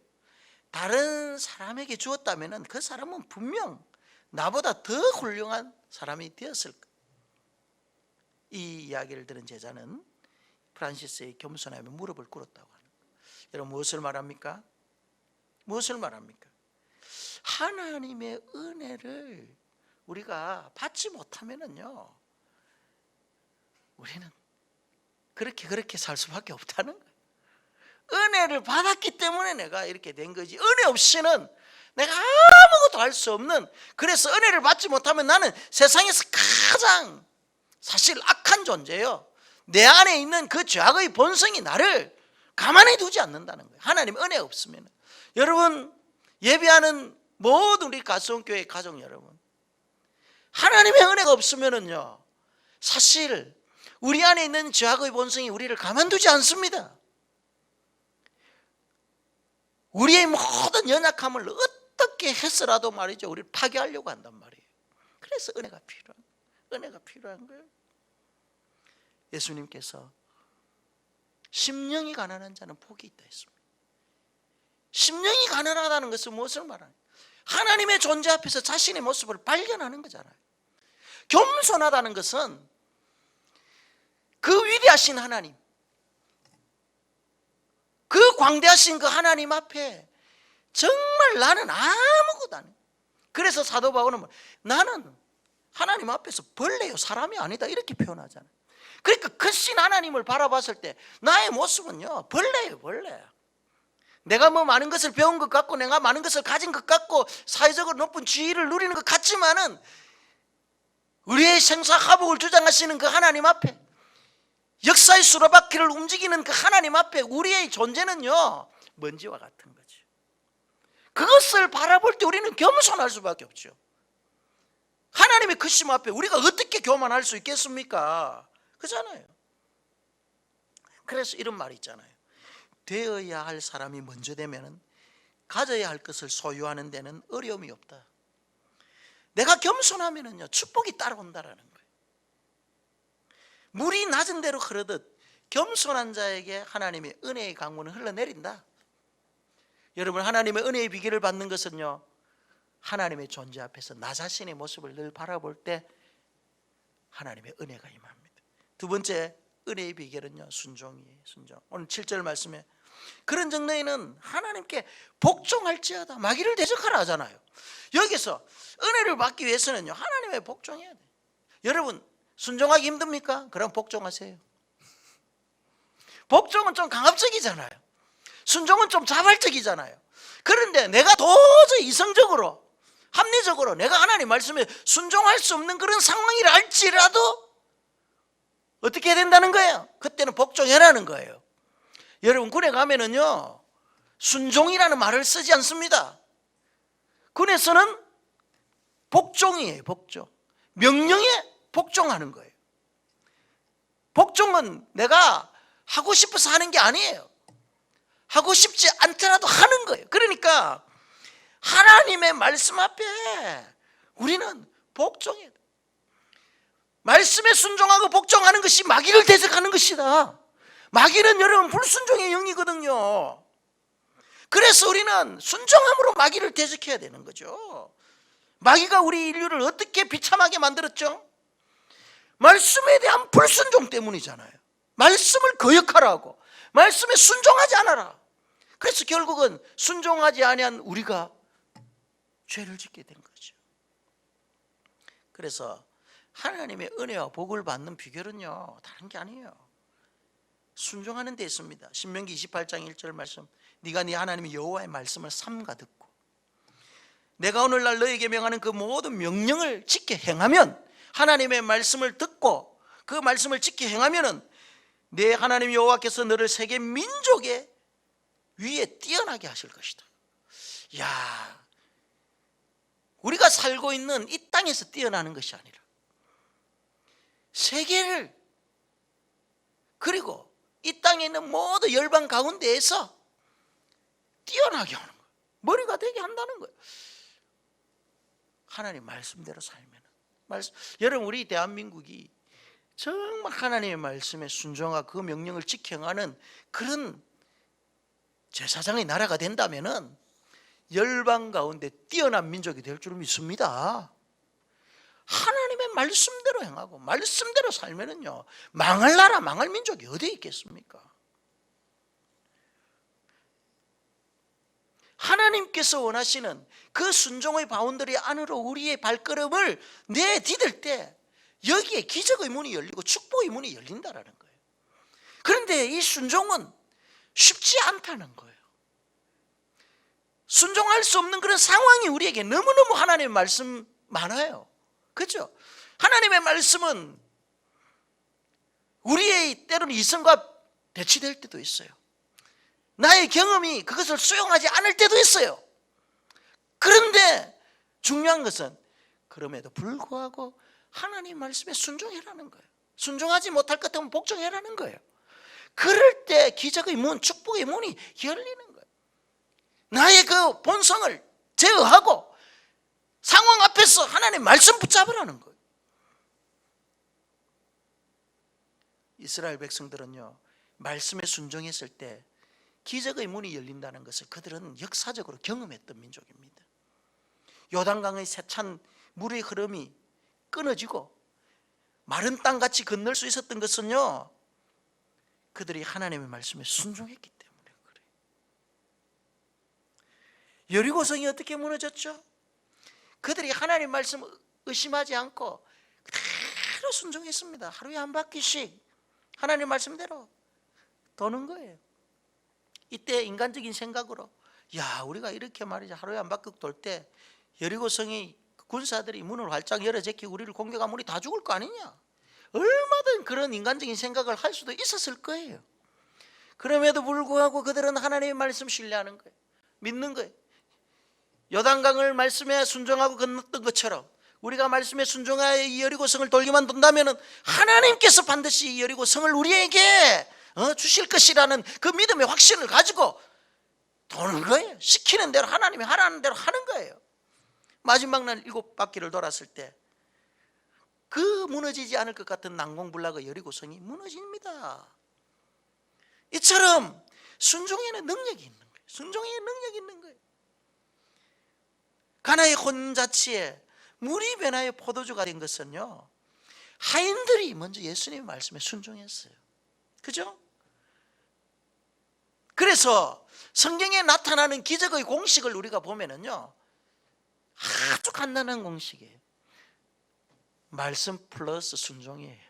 다른 사람에게 주었다면 그 사람은 분명 나보다 더 훌륭한 사람이 되었을 거예요. 이 이야기를 들은 제자는 프란시스의 겸손함에 무릎을 꿇었다고 하는 거예요. 여러분 무엇을 말합니까? 무엇을 말합니까? 하나님의 은혜를 우리가 받지 못하면은요, 우리는 그렇게 살 수밖에 없다는 거예요. 은혜를 받았기 때문에 내가 이렇게 된 거지, 은혜 없이는 내가 아무것도 할 수 없는, 그래서 은혜를 받지 못하면 나는 세상에서 가장 사실 악한 존재예요. 내 안에 있는 그 죄악의 본성이 나를 가만히 두지 않는다는 거예요. 하나님 은혜 없으면. 여러분 예배하는 모든 우리 가수원교회 가족 여러분, 하나님의 은혜가 없으면은요, 사실 우리 안에 있는 죄악의 본성이 우리를 가만두지 않습니다. 우리의 모든 연약함을 어떻게 해서라도 말이죠, 우리를 파괴하려고 한단 말이에요. 그래서 은혜가 필요한 거예요. 예수님께서 심령이 가난한 자는 복이 있다 했습니다. 심령이 가난하다는 것은 무엇을 말하는? 하나님의 존재 앞에서 자신의 모습을 발견하는 거잖아요. 겸손하다는 것은 그 위대하신 하나님, 그 광대하신 그 하나님 앞에 정말 나는 아무것도 안 해. 그래서 사도 바울은 나는 하나님 앞에서 벌레요, 사람이 아니다, 이렇게 표현하잖아요. 그러니까 크신 하나님을 바라봤을 때 나의 모습은요, 벌레예요, 벌레. 내가 뭐 많은 것을 배운 것 같고 내가 많은 것을 가진 것 같고 사회적으로 높은 지위를 누리는 것 같지만은 우리의 생사화복을 주장하시는 그 하나님 앞에, 역사의 수레바퀴를 움직이는 그 하나님 앞에 우리의 존재는요, 먼지와 같은 거죠. 그것을 바라볼 때 우리는 겸손할 수밖에 없죠. 하나님의 크심 앞에 우리가 어떻게 교만할 수 있겠습니까? 그렇잖아요. 그래서 이런 말이 있잖아요. 되어야 할 사람이 먼저 되면은 가져야 할 것을 소유하는 데는 어려움이 없다. 내가 겸손하면은요, 축복이 따라온다라는 거예요. 물이 낮은 대로 흐르듯 겸손한 자에게 하나님의 은혜의 강물은 흘러내린다. 여러분, 하나님의 은혜의 비결을 받는 것은요, 하나님의 존재 앞에서 나 자신의 모습을 늘 바라볼 때 하나님의 은혜가 임합니다. 두 번째 은혜의 비결은요, 순종이에요. 순종. 오늘 7절 말씀에 그런 정도에는 하나님께 복종할지어다 마귀를 대적하라 하잖아요. 여기서 은혜를 받기 위해서는요, 하나님의 복종해야 돼요. 여러분 순종하기 힘듭니까? 그럼 복종하세요. 복종은 좀 강압적이잖아요. 순종은 좀 자발적이잖아요. 그런데 내가 도저히 이성적으로 합리적으로 내가 하나님 말씀에 순종할 수 없는 그런 상황이라 할지라도 어떻게 해야 된다는 거예요? 그때는 복종해라는 거예요. 여러분 군에 가면은요, 순종이라는 말을 쓰지 않습니다. 군에서는 복종이에요. 복종. 명령에 복종하는 거예요. 복종은 내가 하고 싶어서 하는 게 아니에요. 하고 싶지 않더라도 하는 거예요. 그러니까 하나님의 말씀 앞에 우리는 복종해야 돼요. 말씀에 순종하고 복종하는 것이 마귀를 대적하는 것이다. 마귀는 여러분 불순종의 영이거든요. 그래서 우리는 순종함으로 마귀를 대적해야 되는 거죠. 마귀가 우리 인류를 어떻게 비참하게 만들었죠? 말씀에 대한 불순종 때문이잖아요. 말씀을 거역하라고, 말씀에 순종하지 않아라. 그래서 결국은 순종하지 아니한 우리가 죄를 짓게 된 거죠. 그래서 하나님의 은혜와 복을 받는 비결은요, 다른 게 아니에요. 순종하는 데 있습니다. 신명기 28장 1절 말씀, 네가 네 하나님 여호와의 말씀을 삼가 듣고 내가 오늘날 너에게 명하는 그 모든 명령을 지켜 행하면, 하나님의 말씀을 듣고 그 말씀을 지켜 행하면은 내 하나님 여호와께서 너를 세계 민족의 위에 뛰어나게 하실 것이다. 야, 우리가 살고 있는 이 땅에서 뛰어나는 것이 아니라 세계를, 그리고 이 땅에 있는 모든 열방 가운데에서 뛰어나게 하는 거예요. 머리가 되게 한다는 거예요. 하나님 말씀대로 살면. 여러분 우리 대한민국이 정말 하나님의 말씀에 순종하고 그 명령을 지켜가는 그런 제사장의 나라가 된다면은 열방 가운데 뛰어난 민족이 될 줄 믿습니다. 하나님의 말씀대로 행하고 말씀대로 살면은요, 망할 나라, 망할 민족이 어디에 있겠습니까? 하나님께서 원하시는 그 순종의 바운더리 안으로 우리의 발걸음을 내디딜 때 여기에 기적의 문이 열리고 축복의 문이 열린다라는 거예요. 그런데 이 순종은 쉽지 않다는 거예요. 순종할 수 없는 그런 상황이 우리에게 너무너무 하나님의 말씀 많아요. 그렇죠? 하나님의 말씀은 우리의 때로는 이성과 대치될 때도 있어요. 나의 경험이 그것을 수용하지 않을 때도 있어요. 그런데 중요한 것은 그럼에도 불구하고 하나님 말씀에 순종해라는 거예요. 순종하지 못할 것 같으면 복종해라는 거예요. 그럴 때 기적의 문, 축복의 문이 열리는 거예요. 나의 그 본성을 제어하고 상황 앞에서 하나님의 말씀 붙잡으라는 거예요. 이스라엘 백성들은요, 말씀에 순종했을 때 기적의 문이 열린다는 것을 그들은 역사적으로 경험했던 민족입니다. 요단강의 세찬 물의 흐름이 끊어지고 마른 땅같이 건널 수 있었던 것은요, 그들이 하나님의 말씀에 순종했기 때문에 그래요. 여리고성이 어떻게 무너졌죠? 그들이 하나님 말씀 의심하지 않고 그대로 순종했습니다. 하루에 한 바퀴씩 하나님 말씀대로 도는 거예요. 이때 인간적인 생각으로, 야, 우리가 이렇게 말이죠, 하루에 한 바퀴 돌 때 여리고성이 군사들이 문을 활짝 열어 제끼고 우리를 공격하면 우리 다 죽을 거 아니냐, 얼마든 그런 인간적인 생각을 할 수도 있었을 거예요. 그럼에도 불구하고 그들은 하나님의 말씀 신뢰하는 거예요. 믿는 거예요. 요단강을 말씀에 순종하고 건넜던 것처럼 우리가 말씀에 순종하여 이 여리고성을 돌기만 돈다면 하나님께서 반드시 이 여리고성을 우리에게 주실 것이라는 그 믿음의 확신을 가지고 도는 거예요. 시키는 대로, 하나님이 하라는 대로 하는 거예요. 마지막 날 7바퀴를 돌았을 때 그 무너지지 않을 것 같은 난공불락의 여리고성이 무너집니다. 이처럼 순종에는 능력이 있는 거예요. 순종에 능력이 있는 거예요. 가나의 혼자치에 물이 변하여 포도주가 된 것은요, 하인들이 먼저 예수님의 말씀에 순종했어요. 그죠? 그래서 성경에 나타나는 기적의 공식을 우리가 보면은요, 아주 간단한 공식이에요. 말씀 플러스 순종이에요.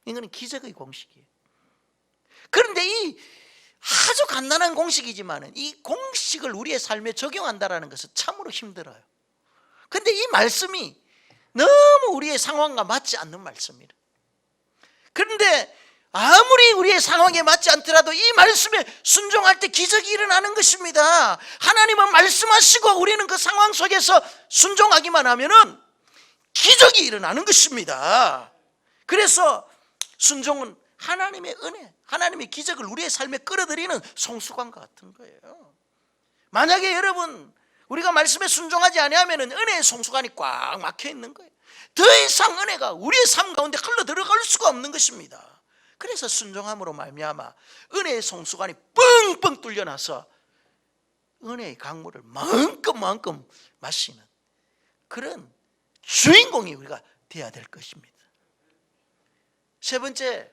이거는 기적의 공식이에요. 그런데 이 아주 간단한 공식이지만 이 공식을 우리의 삶에 적용한다는 것은 참으로 힘들어요. 그런데 이 말씀이 너무 우리의 상황과 맞지 않는 말씀이에요. 그런데 아무리 우리의 상황에 맞지 않더라도 이 말씀에 순종할 때 기적이 일어나는 것입니다. 하나님은 말씀하시고 우리는 그 상황 속에서 순종하기만 하면은 기적이 일어나는 것입니다. 그래서 순종은 하나님의 은혜, 하나님의 기적을 우리의 삶에 끌어들이는 송수관과 같은 거예요. 만약에 여러분 우리가 말씀에 순종하지 아니하면 은혜의 송수관이 꽉 막혀 있는 거예요. 더 이상 은혜가 우리의 삶 가운데 흘러 들어갈 수가 없는 것입니다. 그래서 순종함으로 말미암아 은혜의 송수관이 뻥뻥 뚫려나서 은혜의 강물을 마음껏 마시는 그런 주인공이 우리가 되어야 될 것입니다. 세 번째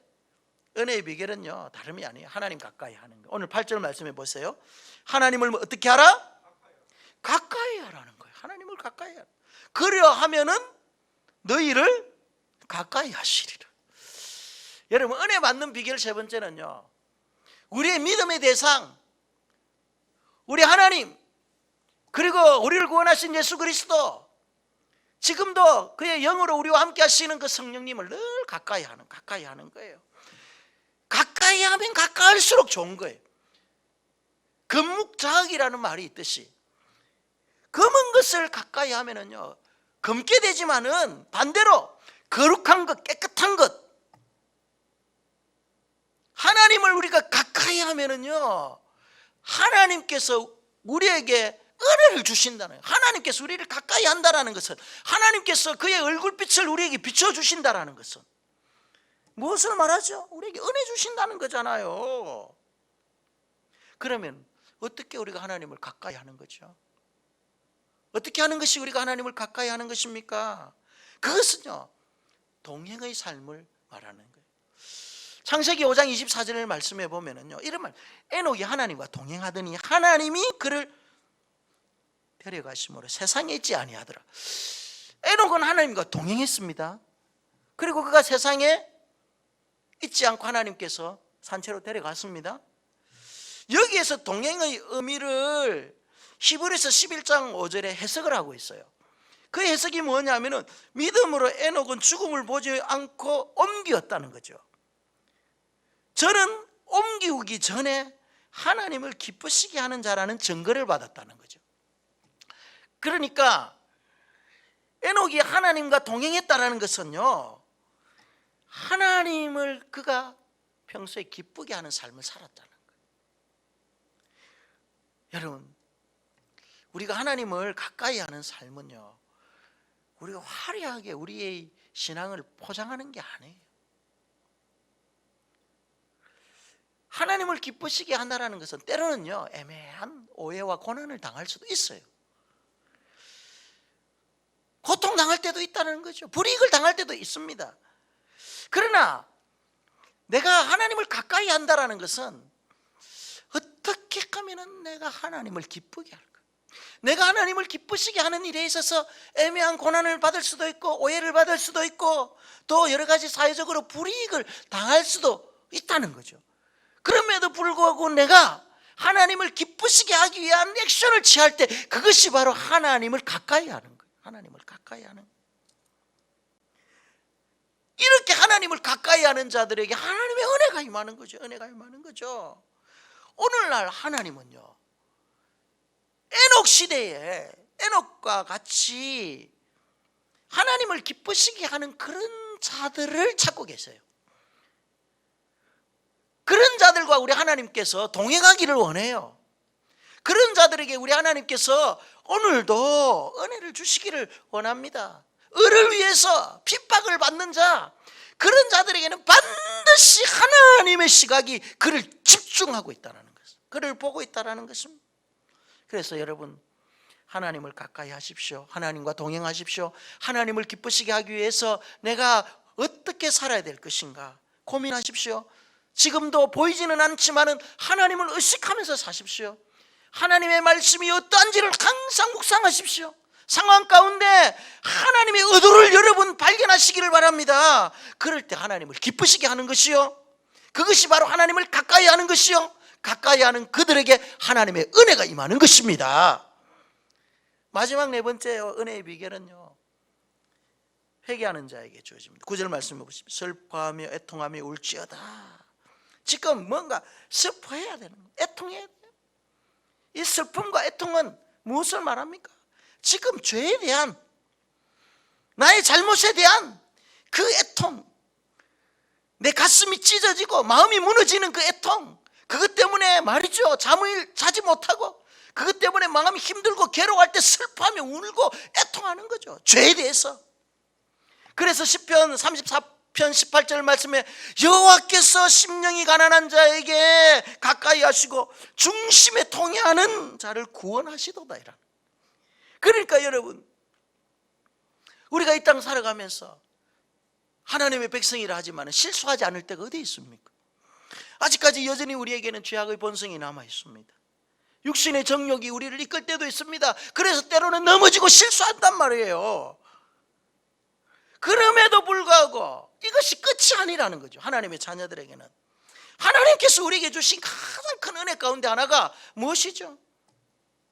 은혜의 비결은요, 다름이 아니에요. 하나님 가까이 하는 거예요. 오늘 8절 말씀해 보세요. 하나님을 어떻게 하라? 가까이 하라는 거예요. 하나님을 가까이 하라. 그리하면은 너희를 가까이 하시리라. 여러분, 은혜 받는 비결 세 번째는요, 우리의 믿음의 대상, 우리 하나님, 그리고 우리를 구원하신 예수 그리스도, 지금도 그의 영으로 우리와 함께 하시는 그 성령님을 늘 가까이 하는 거예요. 가까이 하면 가까울수록 좋은 거예요. 금묵자학이라는 말이 있듯이 검은 것을 가까이 하면은요, 검게 되지만은 반대로 거룩한 것, 깨끗한 것, 하나님을 우리가 가까이 하면은요, 하나님께서 우리에게 은혜를 주신다는 거예요. 하나님께서 우리를 가까이 한다는 것은, 하나님께서 그의 얼굴빛을 우리에게 비춰주신다는 것은 무엇을 말하죠? 우리에게 은혜 주신다는 거잖아요. 그러면 어떻게 우리가 하나님을 가까이 하는 거죠? 어떻게 하는 것이 우리가 하나님을 가까이 하는 것입니까? 그것은요, 동행의 삶을 말하는 거예요. 창세기 5장 24절을 말씀해 보면은요, 이런 말, 에녹이 하나님과 동행하더니 하나님이 그를 데려가심으로 세상에 있지 아니하더라. 에녹은 하나님과 동행했습니다. 그리고 그가 세상에 있지 않고 하나님께서 산채로 데려갔습니다. 여기에서 동행의 의미를 히브리서 11장 5절에 해석을 하고 있어요. 그 해석이 뭐냐면은 믿음으로 에녹은 죽음을 보지 않고 옮겼다는 거죠. 저는 옮기기 전에 하나님을 기쁘시게 하는 자라는 증거를 받았다는 거죠. 그러니까 에녹이 하나님과 동행했다는 것은요, 하나님을 그가 평소에 기쁘게 하는 삶을 살았다는 거예요. 여러분, 우리가 하나님을 가까이 하는 삶은요, 우리가 화려하게 우리의 신앙을 포장하는 게 아니에요. 하나님을 기쁘시게 한다는 것은 때로는요, 애매한 오해와 고난을 당할 수도 있어요. 고통당할 때도 있다는 거죠. 불이익을 당할 때도 있습니다. 그러나 내가 하나님을 가까이 한다는 것은 어떻게 하면 내가 하나님을 기쁘게 할까? 내가 하나님을 기쁘시게 하는 일에 있어서 애매한 고난을 받을 수도 있고 오해를 받을 수도 있고 또 여러 가지 사회적으로 불이익을 당할 수도 있다는 거죠. 그럼에도 불구하고 내가 하나님을 기쁘시게 하기 위한 액션을 취할 때 그것이 바로 하나님을 가까이 하는 거예요. 하나님을 가까이 하는 거예요. 이렇게 하나님을 가까이 하는 자들에게 하나님의 은혜가 임하는 거죠. 은혜가 임하는 거죠. 오늘날 하나님은요, 에녹 시대에 에녹과 같이 하나님을 기쁘시게 하는 그런 자들을 찾고 계세요. 그런 자들과 우리 하나님께서 동행하기를 원해요. 그런 자들에게 우리 하나님께서 오늘도 은혜를 주시기를 원합니다. 을을 위해서 핍박을 받는 자, 그런 자들에게는 반드시 하나님의 시각이 그를 집중하고 있다는 것을, 그를 보고 있다는 것입니다. 그래서 여러분, 하나님을 가까이 하십시오. 하나님과 동행하십시오. 하나님을 기쁘시게 하기 위해서 내가 어떻게 살아야 될 것인가 고민하십시오. 지금도 보이지는 않지만은 하나님을 의식하면서 사십시오. 하나님의 말씀이 어떠한지를 항상 묵상하십시오. 상황 가운데 하나님의 의도를 여러분 발견하시기를 바랍니다. 그럴 때 하나님을 기쁘시게 하는 것이요, 그것이 바로 하나님을 가까이 하는 것이요, 가까이 하는 그들에게 하나님의 은혜가 임하는 것입니다. 마지막 네 번째 은혜의 비결은요, 회개하는 자에게 주어집니다. 9절 말씀 보십시오. 슬퍼하며 애통하며 울지어다. 지금 뭔가 슬퍼해야 되는 거예요. 애통해야 돼요. 이 슬픔과 애통은 무엇을 말합니까? 지금 죄에 대한, 나의 잘못에 대한 그 애통, 내 가슴이 찢어지고 마음이 무너지는 그 애통, 그것 때문에 말이죠, 잠을 자지 못하고 그것 때문에 마음이 힘들고 괴로워할 때 슬퍼하며 울고 애통하는 거죠, 죄에 대해서. 그래서 시편 34편 18절 말씀에 여호와께서 심령이 가난한 자에게 가까이 하시고 중심에 통해하는 자를 구원하시도다. 이라. 그러니까 여러분, 우리가 이 땅 살아가면서 하나님의 백성이라 하지만 실수하지 않을 때가 어디 있습니까? 아직까지 여전히 우리에게는 죄악의 본성이 남아 있습니다. 육신의 정욕이 우리를 이끌 때도 있습니다. 그래서 때로는 넘어지고 실수한단 말이에요. 그럼에도 불구하고 이것이 끝이 아니라는 거죠. 하나님의 자녀들에게는 하나님께서 우리에게 주신 가장 큰 은혜 가운데 하나가 무엇이죠?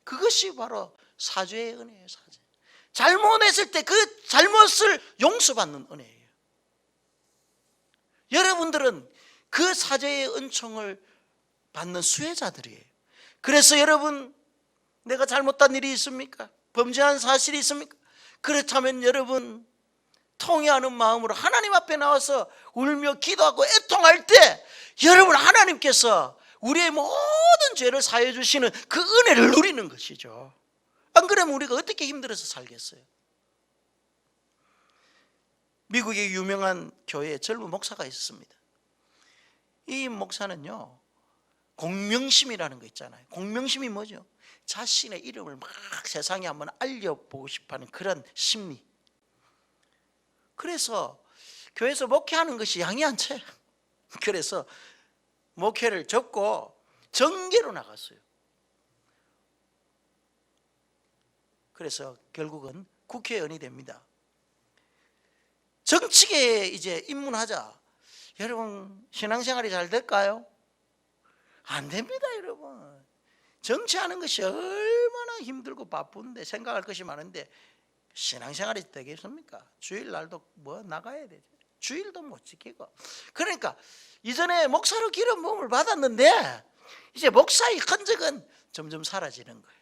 그것이 바로 사죄의 은혜예요. 사죄. 잘못했을 때 그 잘못을 용서받는 은혜예요. 여러분들은 그 사죄의 은총을 받는 수혜자들이에요. 그래서 여러분, 내가 잘못한 일이 있습니까? 범죄한 사실이 있습니까? 그렇다면 여러분, 통회하는 마음으로 하나님 앞에 나와서 울며 기도하고 애통할 때 여러분, 하나님께서 우리의 모든 죄를 사해 주시는 그 은혜를 누리는 것이죠. 안 그러면 우리가 어떻게 힘들어서 살겠어요? 미국의 유명한 교회에 젊은 목사가 있었습니다. 이 목사는요, 공명심이라는 거 있잖아요. 공명심이 뭐죠? 자신의 이름을 막 세상에 한번 알려보고 싶어하는 그런 심리. 그래서 교회에서 목회하는 것이 양이 안 차요. 그래서 목회를 접고 정계로 나갔어요. 그래서 결국은 국회의원이 됩니다. 정치계에 이제 입문하자. 여러분, 신앙생활이 잘 될까요? 안 됩니다, 여러분. 정치하는 것이 얼마나 힘들고 바쁜데, 생각할 것이 많은데 신앙생활이 되겠습니까? 주일날도 뭐 나가야 되죠. 주일도 못 지키고. 그러니까 이전에 목사로 기름 부음을 받았는데 이제 목사의 흔적은 점점 사라지는 거예요.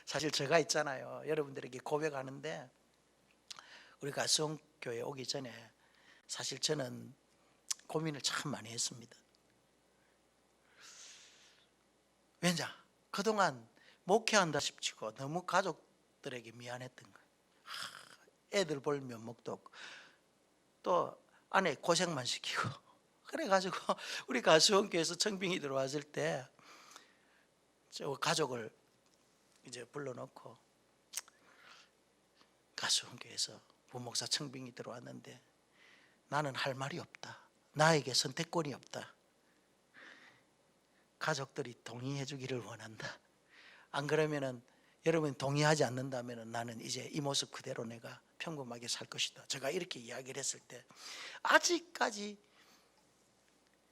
사실 제가 있잖아요. 여러분들에게 고백하는데, 우리가 수원교회 오기 전에 사실 저는 고민을 참 많이 했습니다. 왜냐? 그동안 목회한다 싶지고 너무 가족들에게 미안했던 거예요. 애들 볼 면목도 없고 또 아내 고생만 시키고. 그래가지고 우리 가수원교회에서 청빙이 들어왔을 때 저 가족을 이제 불러놓고 가수원교회에서 부목사 청빙이 들어왔는데 나는 할 말이 없다. 나에게 선택권이 없다. 가족들이 동의해 주기를 원한다. 안 그러면은 여러분이 동의하지 않는다면 나는 이제 이 모습 그대로 내가 평범하게 살 것이다. 제가 이렇게 이야기를 했을 때 아직까지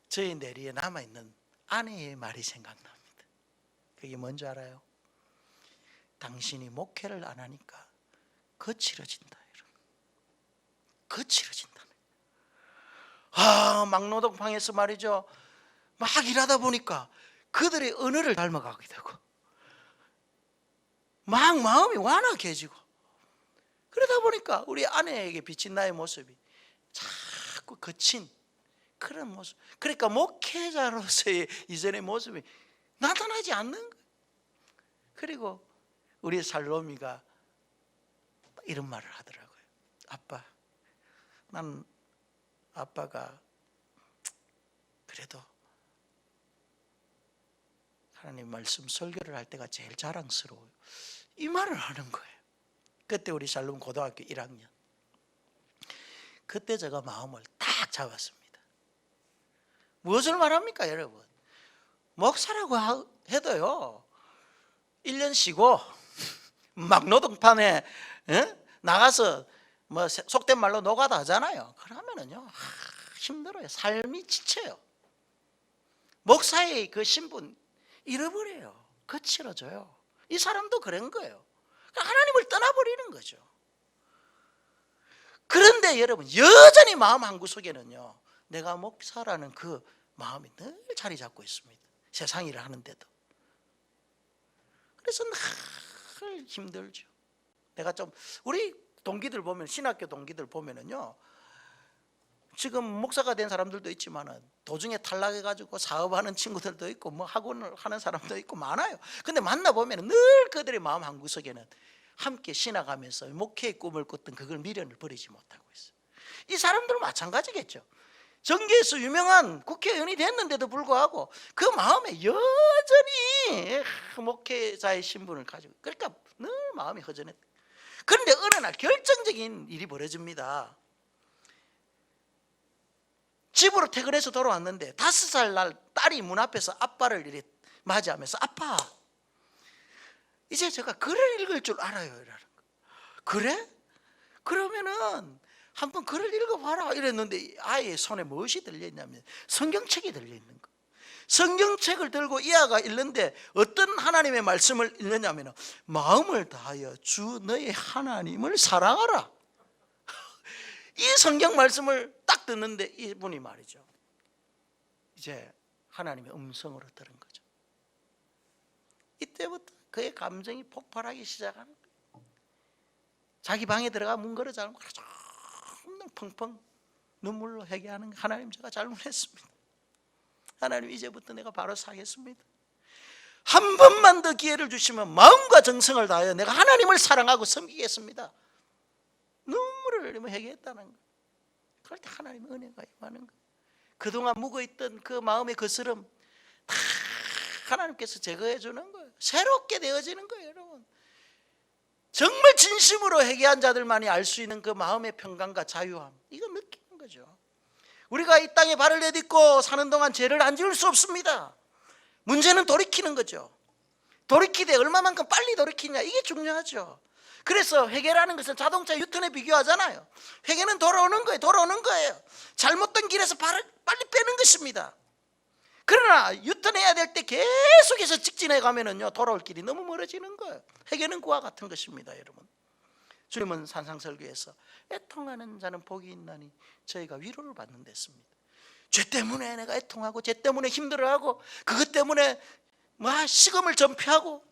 저의 내리에 남아있는 아내의 말이 생각납니다. 그게 뭔지 알아요? 당신이 목회를 안 하니까 거칠어진다. 여러분. 거칠어진다. 막노동방에서 말이죠. 막 일하다 보니까 그들의 언어를 닮아가게 되고 막 마음이 완악해지고 그러다 보니까 우리 아내에게 비친 나의 모습이 자꾸 거친 그런 모습. 그러니까 목회자로서의 이전의 모습이 나타나지 않는 거예요. 그리고 우리 살로미가 이런 말을 하더라고요. 아빠, 난 아빠가 그래도 하나님 말씀 설교를 할 때가 제일 자랑스러워요. 이 말을 하는 거예요. 그때 우리 살롬 고등학교 1학년. 그때 제가 마음을 딱 잡았습니다. 무엇을 말합니까, 여러분? 목사라고 해도요 1년 쉬고 막 노동판에 나가서 뭐 속된 말로 노가다 하잖아요. 그러면은요 힘들어요. 삶이 지쳐요. 목사의 그 신분 잃어버려요. 거칠어져요. 이 사람도 그런 거예요. 하나님을 떠나버리는 거죠. 그런데 여러분 여전히 마음 한구석에는요 내가 목사라는 그 마음이 늘 자리 잡고 있습니다. 세상 일을 하는데도. 그래서 늘 힘들죠. 내가 좀 우리 동기들 보면 신학교 동기들 보면은요 지금 목사가 된 사람들도 있지만은 도중에 탈락해가지고 사업하는 친구들도 있고 뭐 학원을 하는 사람도 있고 많아요. 근데 만나보면 늘 그들의 마음 한구석에는 함께 신학하면서 목회의 꿈을 꿨던 그걸 미련을 버리지 못하고 있어요. 이 사람들은 마찬가지겠죠. 정계에서 유명한 국회의원이 됐는데도 불구하고 그 마음에 여전히 목회자의 신분을 가지고 그러니까 늘 마음이 허전했다. 그런데 어느 날 결정적인 일이 벌어집니다. 집으로 퇴근해서 돌아왔는데 5살 날 딸이 문 앞에서 아빠를 이렇게 맞이하면서 아빠 이제 제가 글을 읽을 줄 알아요 이러는 거. 그래? 그러면은 한번 글을 읽어봐라 이랬는데 아이의 손에 무엇이 들려있냐면 성경책이 들려있는 거. 성경책을 들고 이 아가 읽는데 어떤 하나님의 말씀을 읽느냐면 마음을 다하여 주 너의 하나님을 사랑하라. 이 성경 말씀을 딱 듣는데 이분이 말이죠 이제 하나님의 음성으로 들은 거죠. 이때부터 그의 감정이 폭발하기 시작하는 거예요. 자기 방에 들어가 문 걸어 잠그고 펑펑 눈물로 회개하는 거예요. 하나님 제가 잘못했습니다. 하나님 이제부터 내가 바로 사겠습니다. 한 번만 더 기회를 주시면 마음과 정성을 다하여 내가 하나님을 사랑하고 섬기겠습니다. 눈물을 흘리며 회개했다는 거예요. 그럴 때 하나님의 은혜가 임하는 거예요. 그동안 묵어있던 그 마음의 거스름 하나님께서 제거해 주는 거예요. 새롭게 되어지는 거예요, 여러분. 정말 진심으로 회개한 자들만이 알 수 있는 그 마음의 평강과 자유함, 이거 느끼는 거죠. 우리가 이 땅에 발을 내딛고 사는 동안 죄를 안 지을 수 없습니다. 문제는 돌이키는 거죠. 돌이키되 얼마만큼 빨리 돌이키냐, 이게 중요하죠. 그래서 회개라는 것은 자동차 유턴에 비교하잖아요. 회개는 돌아오는 거예요. 잘못된 길에서 발을 빨리 빼는 것입니다. 그러나 유턴해야 될 때 계속해서 직진해 가면은요, 돌아올 길이 너무 멀어지는 거예요. 회개는 그와 같은 것입니다, 여러분. 주님은 산상설교에서 애통하는 자는 복이 있나니 저희가 위로를 받는 데습니다. 죄 때문에 내가 애통하고, 죄 때문에 힘들어하고, 그것 때문에 식음을 전폐하고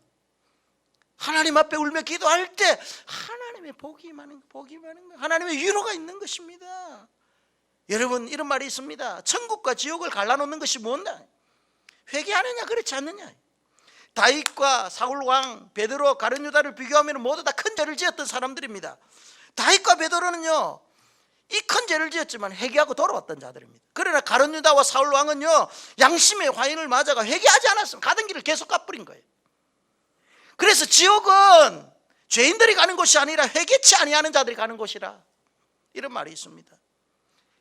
하나님 앞에 울며 기도할 때 하나님의 복이 많은 거, 하나님의 위로가 있는 것입니다. 여러분, 이런 말이 있습니다. 천국과 지옥을 갈라놓는 것이 뭔가? 회개하느냐 그렇지 않느냐. 다윗과 사울왕, 베드로, 가룟 유다를 비교하면 모두 다 큰 죄를 지었던 사람들입니다. 다윗과 베드로는요, 이 큰 죄를 지었지만 회개하고 돌아왔던 자들입니다. 그러나 가룟 유다와 사울왕은요, 양심의 화인을 맞아가 회개하지 않았으면 가던 길을 계속 가버린 거예요. 그래서 지옥은 죄인들이 가는 곳이 아니라 회개치 아니하는 자들이 가는 곳이라, 이런 말이 있습니다.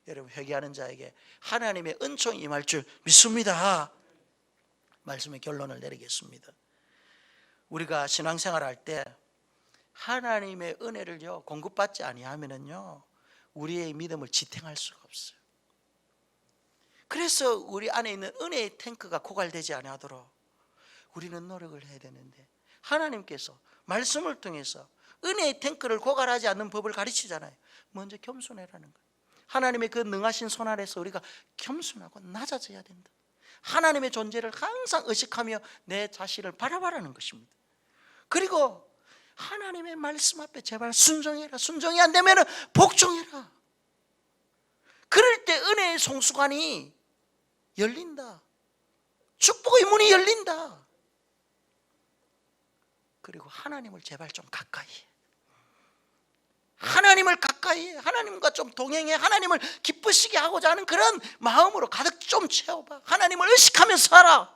여러분, 회개하는 자에게 하나님의 은총이 임할 줄 믿습니다. 말씀의 결론을 내리겠습니다. 우리가 신앙생활할 때 하나님의 은혜를요 공급받지 아니하면은요 우리의 믿음을 지탱할 수가 없어요. 그래서 우리 안에 있는 은혜의 탱크가 고갈되지 않도록 우리는 노력을 해야 되는데, 하나님께서 말씀을 통해서 은혜의 탱크를 고갈하지 않는 법을 가르치잖아요. 먼저 겸손해라는 거예요. 하나님의 그 능하신 손 아래서 우리가 겸손하고 낮아져야 된다. 하나님의 존재를 항상 의식하며 내 자신을 바라봐라는 것입니다. 그리고 하나님의 말씀 앞에 제발 순종해라. 순종이 안 되면 복종해라. 그럴 때 은혜의 송수관이 열린다. 축복의 문이 열린다. 그리고 하나님을 제발 좀 가까이 해. 하나님을 가까이 해. 하나님과 좀 동행해. 하나님을 기쁘시게 하고자 하는 그런 마음으로 가득 좀 채워봐. 하나님을 의식하며 살아.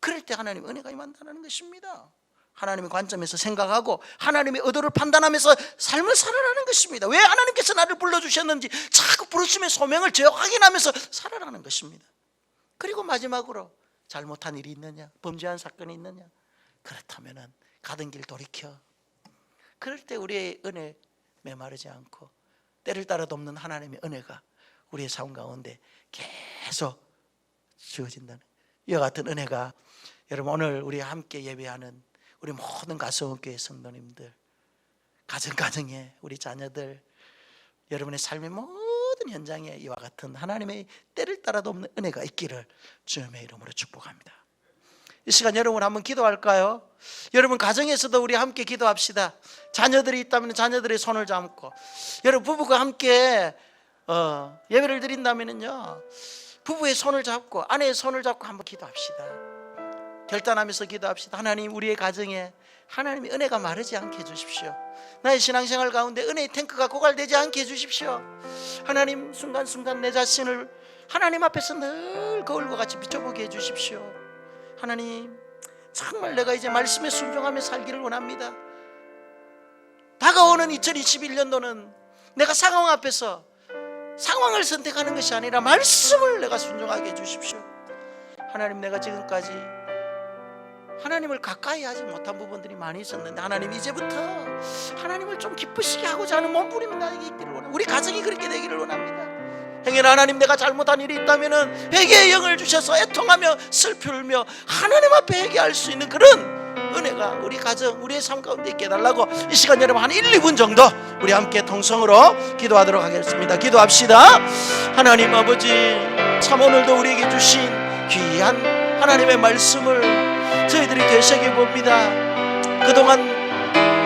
그럴 때 하나님 은혜가 임한다는 것입니다. 하나님의 관점에서 생각하고 하나님의 의도를 판단하면서 삶을 살아라는 것입니다. 왜 하나님께서 나를 불러주셨는지 자꾸 부르심의 소명을 재확인하면서 살아라는 것입니다. 그리고 마지막으로 잘못한 일이 있느냐, 범죄한 사건이 있느냐, 그렇다면 가던 길 돌이켜. 그럴 때 우리의 은혜 메마르지 않고 때를 따라 돕는 하나님의 은혜가 우리의 삶 가운데 계속 주어진다는, 이와 같은 은혜가 여러분 오늘 우리 함께 예배하는 우리 모든 가성교회 성도님들, 가정가정에 우리 자녀들, 여러분의 삶의 모든 현장에 이와 같은 하나님의 때를 따라 돕는 은혜가 있기를 주님의 이름으로 축복합니다. 이 시간 여러분 한번 기도할까요? 여러분 가정에서도 우리 함께 기도합시다. 자녀들이 있다면 자녀들의 손을 잡고, 여러분 부부가 함께 예배를 드린다면요 부부의 손을 잡고 아내의 손을 잡고 한번 기도합시다. 결단하면서 기도합시다. 하나님, 우리의 가정에 하나님의 은혜가 마르지 않게 해주십시오. 나의 신앙생활 가운데 은혜의 탱크가 고갈되지 않게 해주십시오. 하나님, 순간순간 내 자신을 하나님 앞에서 늘 거울과 같이 비춰보게 해주십시오. 하나님, 정말 내가 이제 말씀에 순종하며 살기를 원합니다. 다가오는 2021년도는 내가 상황 앞에서 상황을 선택하는 것이 아니라 말씀을 내가 순종하게 해주십시오. 하나님, 내가 지금까지 하나님을 가까이 하지 못한 부분들이 많이 있었는데 하나님, 이제부터 하나님을 좀 기쁘시게 하고자 하는 몸부림이 나에게 있기를 원합니다. 우리 가정이 그렇게 되기를 원합니다. 행여나 하나님, 내가 잘못한 일이 있다면 회개의 영을 주셔서 애통하며 슬피 울며 하나님 앞에 회개할 수 있는 그런 은혜가 우리 가정, 우리의 삶 가운데 있게 해달라고 이 시간 여러분 한 1, 2분 정도 우리 함께 통성으로 기도하도록 하겠습니다. 기도합시다. 하나님 아버지, 참 오늘도 우리에게 주신 귀한 하나님의 말씀을 저희들이 되새겨 봅니다. 그동안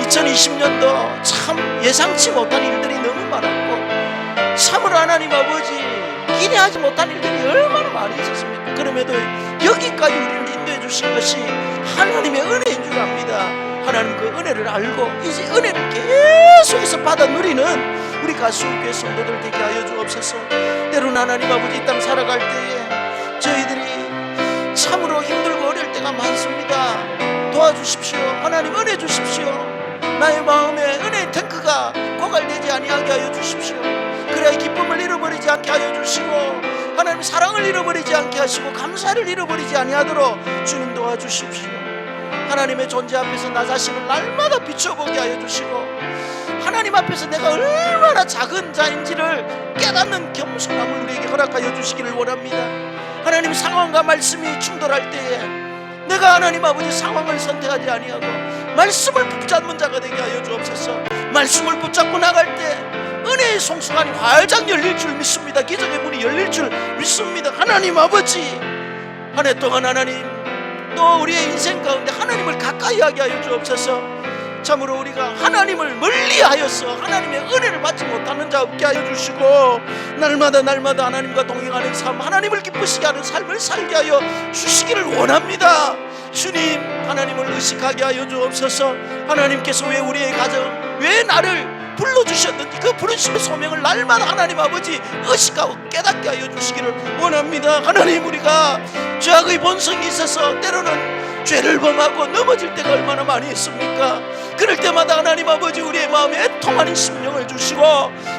2020년도 참 예상치 못한 일들이 너무 많았고, 참으로 하나님 아버지 기대하지 못한 일들이 얼마나 많이 있었습니까? 그럼에도 여기까지 우리를 인도해 주신 것이 하나님의 은혜인 줄 압니다. 하나님, 그 은혜를 알고 이제 은혜를 계속해서 받아 누리는 우리 가수교회 성도들 되게 하여 주옵소서. 때로는 하나님 아버지 이 땅 살아갈 때에 저희들이 참으로 힘들고 때가 많습니다. 도와주십시오. 하나님 은혜 주십시오. 나의 마음에 은혜의 탱크가 고갈되지 아니하게 하여 주십시오. 그래야 기쁨을 잃어버리지 않게 하여 주시고, 하나님 사랑을 잃어버리지 않게 하시고, 감사를 잃어버리지 아니하도록 주님 도와주십시오. 하나님의 존재 앞에서 나 자신을 날마다 비춰보게 하여 주시고, 하나님 앞에서 내가 얼마나 작은 자인지를 깨닫는 겸손함을 우리에게 허락하여 주시기를 원합니다. 하나님, 상황과 말씀이 충돌할 때에 내가 하나님 아버지 상황을 선택하지 아니하고 말씀을 붙잡는 자가 되게 하여 주옵소서. 말씀을 붙잡고 나갈 때 은혜의 송수관이 활짝 열릴 줄 믿습니다. 기적의 문이 열릴 줄 믿습니다. 하나님 아버지, 한 해 동안 하나님 또 우리의 인생 가운데 하나님을 가까이 하게 하여 주옵소서. 참으로 우리가 하나님을 멀리하여서 하나님의 은혜를 받지 못하는 자 없게 하여 주시고, 날마다 하나님과 동행하는 삶, 하나님을 기쁘시게 하는 삶을 살게 하여 주시기를 원합니다. 주님, 하나님을 의식하게 하여 주옵소서. 하나님께서 왜 우리의 가정, 왜 나를 불러주셨는지 그 부르심의 소명을 날마다 하나님 아버지 의식하고 깨닫게 하여 주시기를 원합니다. 하나님, 우리가 죄악의 본성이 있어서 때로는 죄를 범하고 넘어질 때가 얼마나 많이 있습니까? 그럴 때마다 하나님 아버지 우리의 마음에 애통하는 심령을 주시고,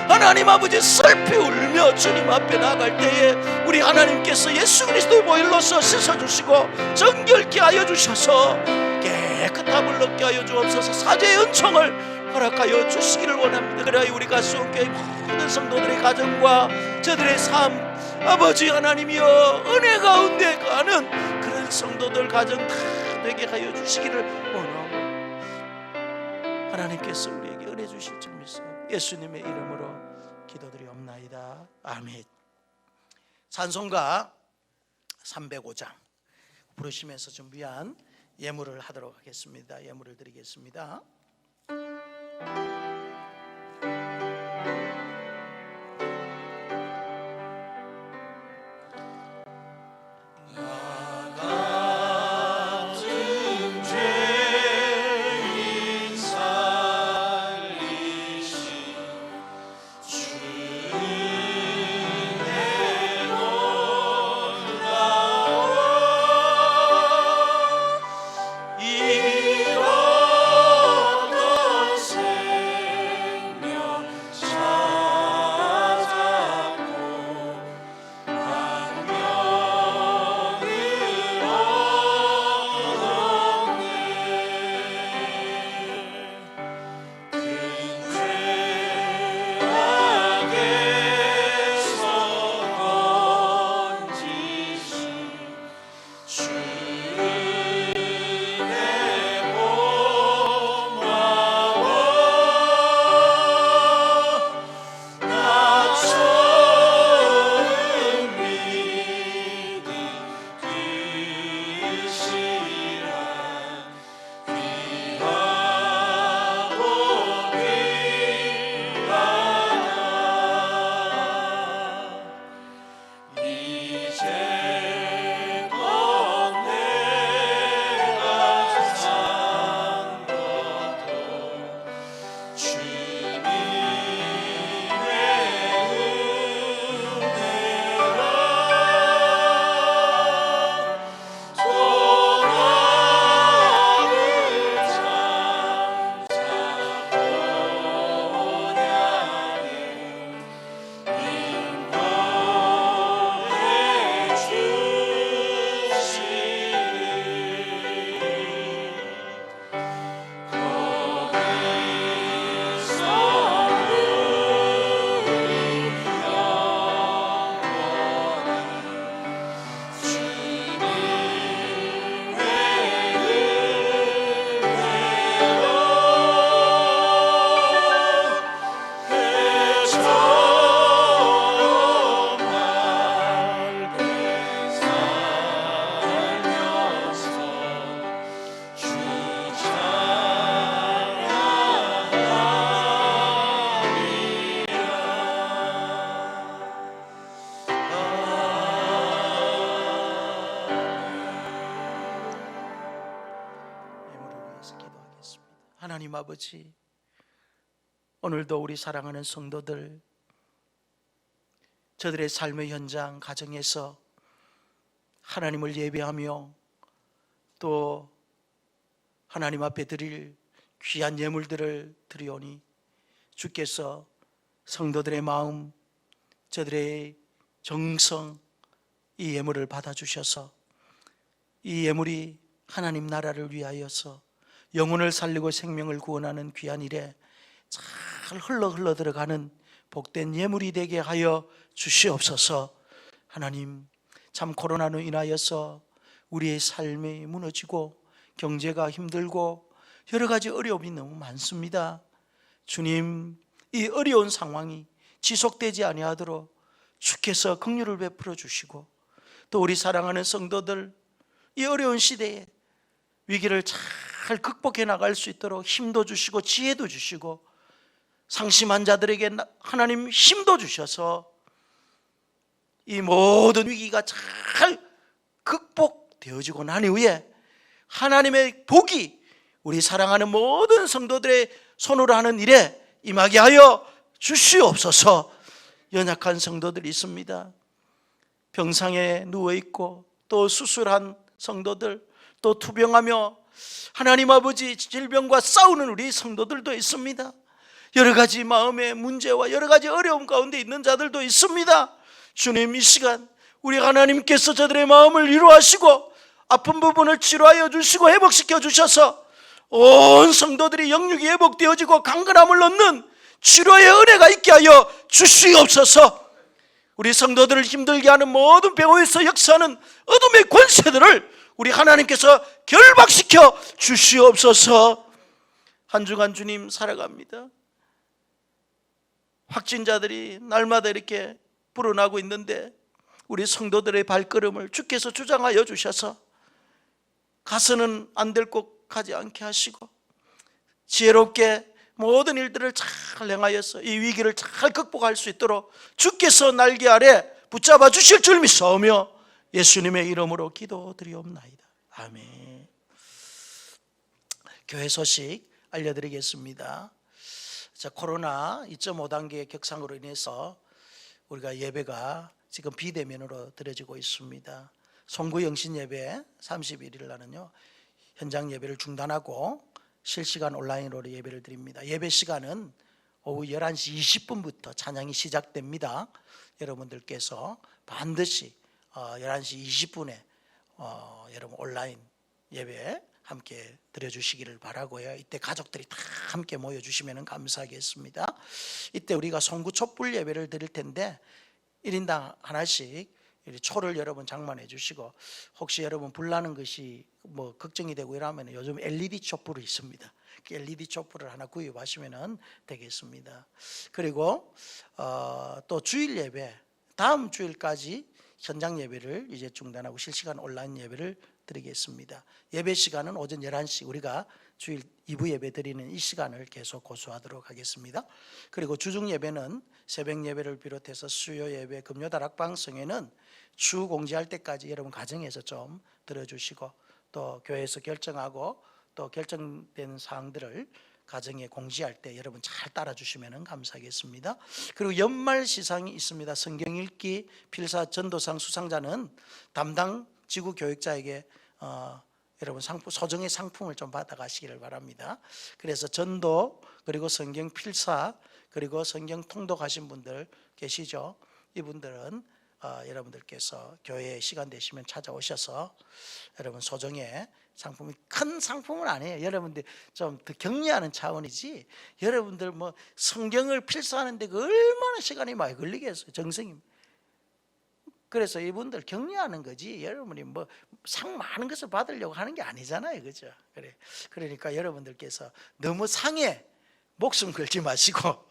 하나님 아버지 슬피 울며 주님 앞에 나아갈 때에 우리 하나님께서 예수 그리스도의 보혈로서 씻어주시고 정결케 하여 주셔서 깨끗함을 얻게 하여 주옵소서. 사죄의 은총을 허락하여 주시기를 원합니다. 그래야 우리가 수원교회 모든 성도들의 가정과 저들의 삶, 아버지 하나님이여, 은혜 가운데 가는 그런 성도들 가정 다 되게 하여 주시기를 원합니다. 하나님께서 우리에게 은혜 주실 줄 믿습니다. 예수님의 이름으로 기도드리옵나이다. 아멘. 찬송가 305장 부르시면서 준비한 예물을 하도록 하겠습니다. 예물을 드리겠습니다. 하나님 아버지, 오늘도 우리 사랑하는 성도들, 저들의 삶의 현장 가정에서 하나님을 예배하며 또 하나님 앞에 드릴 귀한 예물들을 드리오니 주께서 성도들의 마음, 저들의 정성, 이 예물을 받아주셔서 이 예물이 하나님 나라를 위하여서 영혼을 살리고 생명을 구원하는 귀한 일에 잘 흘러 들어가는 복된 예물이 되게 하여 주시옵소서. 하나님, 참 코로나로 인하여서 우리의 삶이 무너지고 경제가 힘들고 여러 가지 어려움이 너무 많습니다. 주님, 이 어려운 상황이 지속되지 아니하도록 주께서 긍휼을 베풀어 주시고 또 우리 사랑하는 성도들 이 어려운 시대에 위기를 잘 극복해 나갈 수 있도록 힘도 주시고 지혜도 주시고 상심한 자들에게 하나님 힘도 주셔서 이 모든 위기가 잘 극복되어지고 난 이후에 하나님의 복이 우리 사랑하는 모든 성도들의 손으로 하는 일에 임하게 하여 주시옵소서. 연약한 성도들이 있습니다. 병상에 누워있고 또 수술한 성도들, 또 투병하며 하나님 아버지 질병과 싸우는 우리 성도들도 있습니다. 여러 가지 마음의 문제와 여러 가지 어려움 가운데 있는 자들도 있습니다. 주님, 이 시간 우리 하나님께서 저들의 마음을 위로하시고 아픈 부분을 치료하여 주시고 회복시켜 주셔서 온 성도들이 영육이 회복되어지고 강건함을 얻는 치료의 은혜가 있게 하여 주시옵소서. 우리 성도들을 힘들게 하는 모든 배후에서 역사하는 어둠의 권세들을 우리 하나님께서 결박시켜 주시옵소서. 한 주간 주님 살아갑니다. 확진자들이 날마다 이렇게 불어나고 있는데 우리 성도들의 발걸음을 주께서 주장하여 주셔서 가서는 안 될 곳 가지 않게 하시고 지혜롭게 모든 일들을 잘 행하여서 이 위기를 잘 극복할 수 있도록 주께서 날개 아래 붙잡아 주실 줄 믿사오며 예수님의 이름으로 기도드리옵나이다. 아멘. 교회 소식 알려드리겠습니다. 자, 코로나 2.5단계 격상으로 인해서 우리가 예배가 지금 비대면으로 드려지고 있습니다. 송구 영신 예배 31일 날은요 현장 예배를 중단하고 실시간 온라인으로 예배를 드립니다. 예배 시간은 오후 11시 20분부터 찬양이 시작됩니다. 여러분들께서 반드시 11시 20분에 여러분 온라인 예배 함께 드려주시기를 바라고요. 이때 가족들이 다 함께 모여주시면 감사하겠습니다. 이때 우리가 송구 촛불 예배를 드릴 텐데 1인당 하나씩 초를 여러분 장만해 주시고 혹시 여러분 불나는 것이 뭐 걱정이 되고 이러면 요즘 LED 촛불이 있습니다. 그 LED 촛불을 하나 구입하시면 되겠습니다. 그리고 또 주일 예배 다음 주일까지 현장 예배를 이제 중단하고 실시간 온라인 예배를 드리겠습니다. 예배 시간은 오전 11시 우리가 주일 2부 예배 드리는 이 시간을 계속 고수하도록 하겠습니다. 그리고 주중 예배는 새벽 예배를 비롯해서 수요 예배, 금요 다락방송에는 주 공지할 때까지 여러분 가정에서 좀 들어주시고 또 교회에서 결정하고 또 결정된 사항들을 가정에 공지할 때 여러분 잘 따라주시면 감사하겠습니다. 그리고 연말 시상이 있습니다. 성경 읽기 필사 전도상 수상자는 담당 지구 교육자에게 여러분 소정의 상품을 좀 받아가시기를 바랍니다. 그래서 전도 그리고 성경 필사 그리고 성경 통독하신 분들 계시죠? 이분들은 여러분들께서 교회에 시간 되시면 찾아오셔서 여러분 소정의 상품이 큰 상품은 아니에요. 여러분들 좀 더 격려하는 차원이지 여러분들 뭐 성경을 필사하는데 그 얼마나 시간이 많이 걸리겠어요. 정성이. 그래서 이분들 격려하는 거지 여러분이 뭐 상 많은 것을 받으려고 하는 게 아니잖아요. 그죠? 그러니까 여러분들께서 너무 상에 목숨 걸지 마시고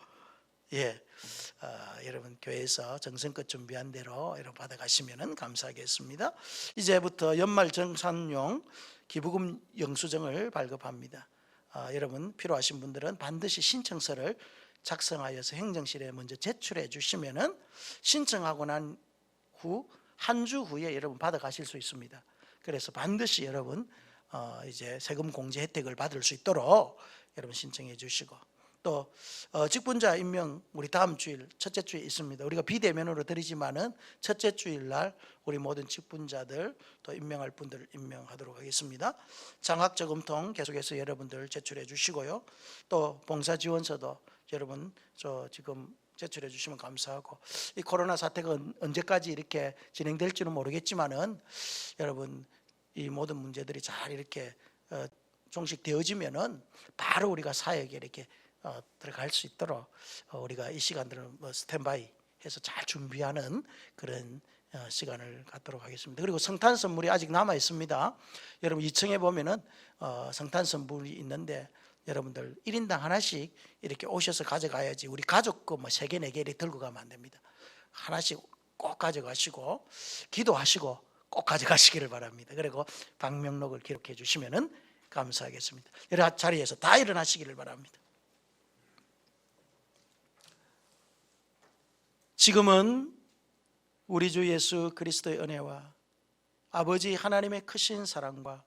여러분 교회에서 정성껏 준비한 대로 여러분 받아가시면 감사하겠습니다. 이제부터 연말 정산용 기부금 영수증을 발급합니다. 여러분 필요하신 분들은 반드시 신청서를 작성하여서 행정실에 먼저 제출해 주시면 신청하고 난 후 한 주 후에 여러분 받아가실 수 있습니다. 그래서 반드시 여러분 이제 세금 공제 혜택을 받을 수 있도록 여러분 신청해 주시고 또 직분자 임명 우리 다음 주일 첫째 주에 있습니다. 우리가 비대면으로 드리지만은 첫째 주일 날 우리 모든 직분자들 또 임명할 분들을 임명하도록 하겠습니다. 장학 저금통 계속해서 여러분들 제출해 주시고요. 또 봉사 지원서도 여러분 저 지금 제출해 주시면 감사하고, 이 코로나 사태가 언제까지 이렇게 진행될지는 모르겠지만은 여러분 이 모든 문제들이 잘 이렇게 종식되어지면은 바로 우리가 사역에 이렇게 들어갈 수 있도록 우리가 이 시간들을 스탠바이 해서 잘 준비하는 그런 시간을 갖도록 하겠습니다. 그리고 성탄 선물이 아직 남아 있습니다. 여러분 2층에 보면은 성탄 선물이 있는데 여러분들 1인당 하나씩 이렇게 오셔서 가져가야지, 우리 가족 거 뭐 3개 4개 이렇게 들고 가면 안 됩니다. 하나씩 꼭 가져가시고 기도하시고 꼭 가져가시기를 바랍니다. 그리고 방명록을 기록해 주시면은 감사하겠습니다. 여러 자리에서 다 일어나시기를 바랍니다. 지금은 우리 주 예수 그리스도의 은혜와 아버지 하나님의 크신 사랑과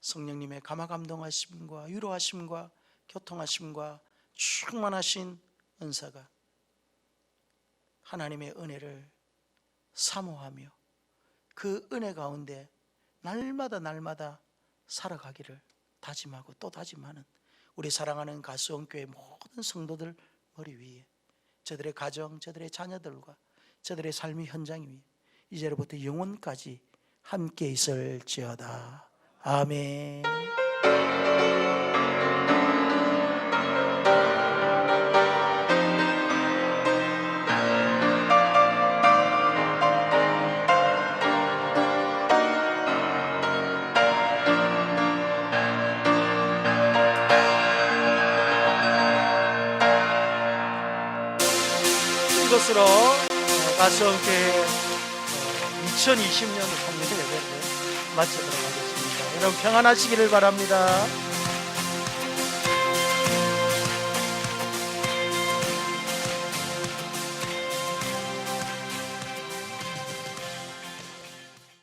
성령님의 감화감동하심과 위로하심과 교통하심과 충만하신 은사가 하나님의 은혜를 사모하며 그 은혜 가운데 날마다 살아가기를 다짐하고 또 다짐하는 우리 사랑하는 가수원교회 모든 성도들 머리 위에, 저들의 가정, 저들의 자녀들과 저들의 삶의 현장 위에 이제로부터 영원까지 함께 있을지어다. 아멘. 이것으로 가수원교회 2020년 성령 예배를 마치도록 하겠습니다. 여러분 평안하시기를 바랍니다.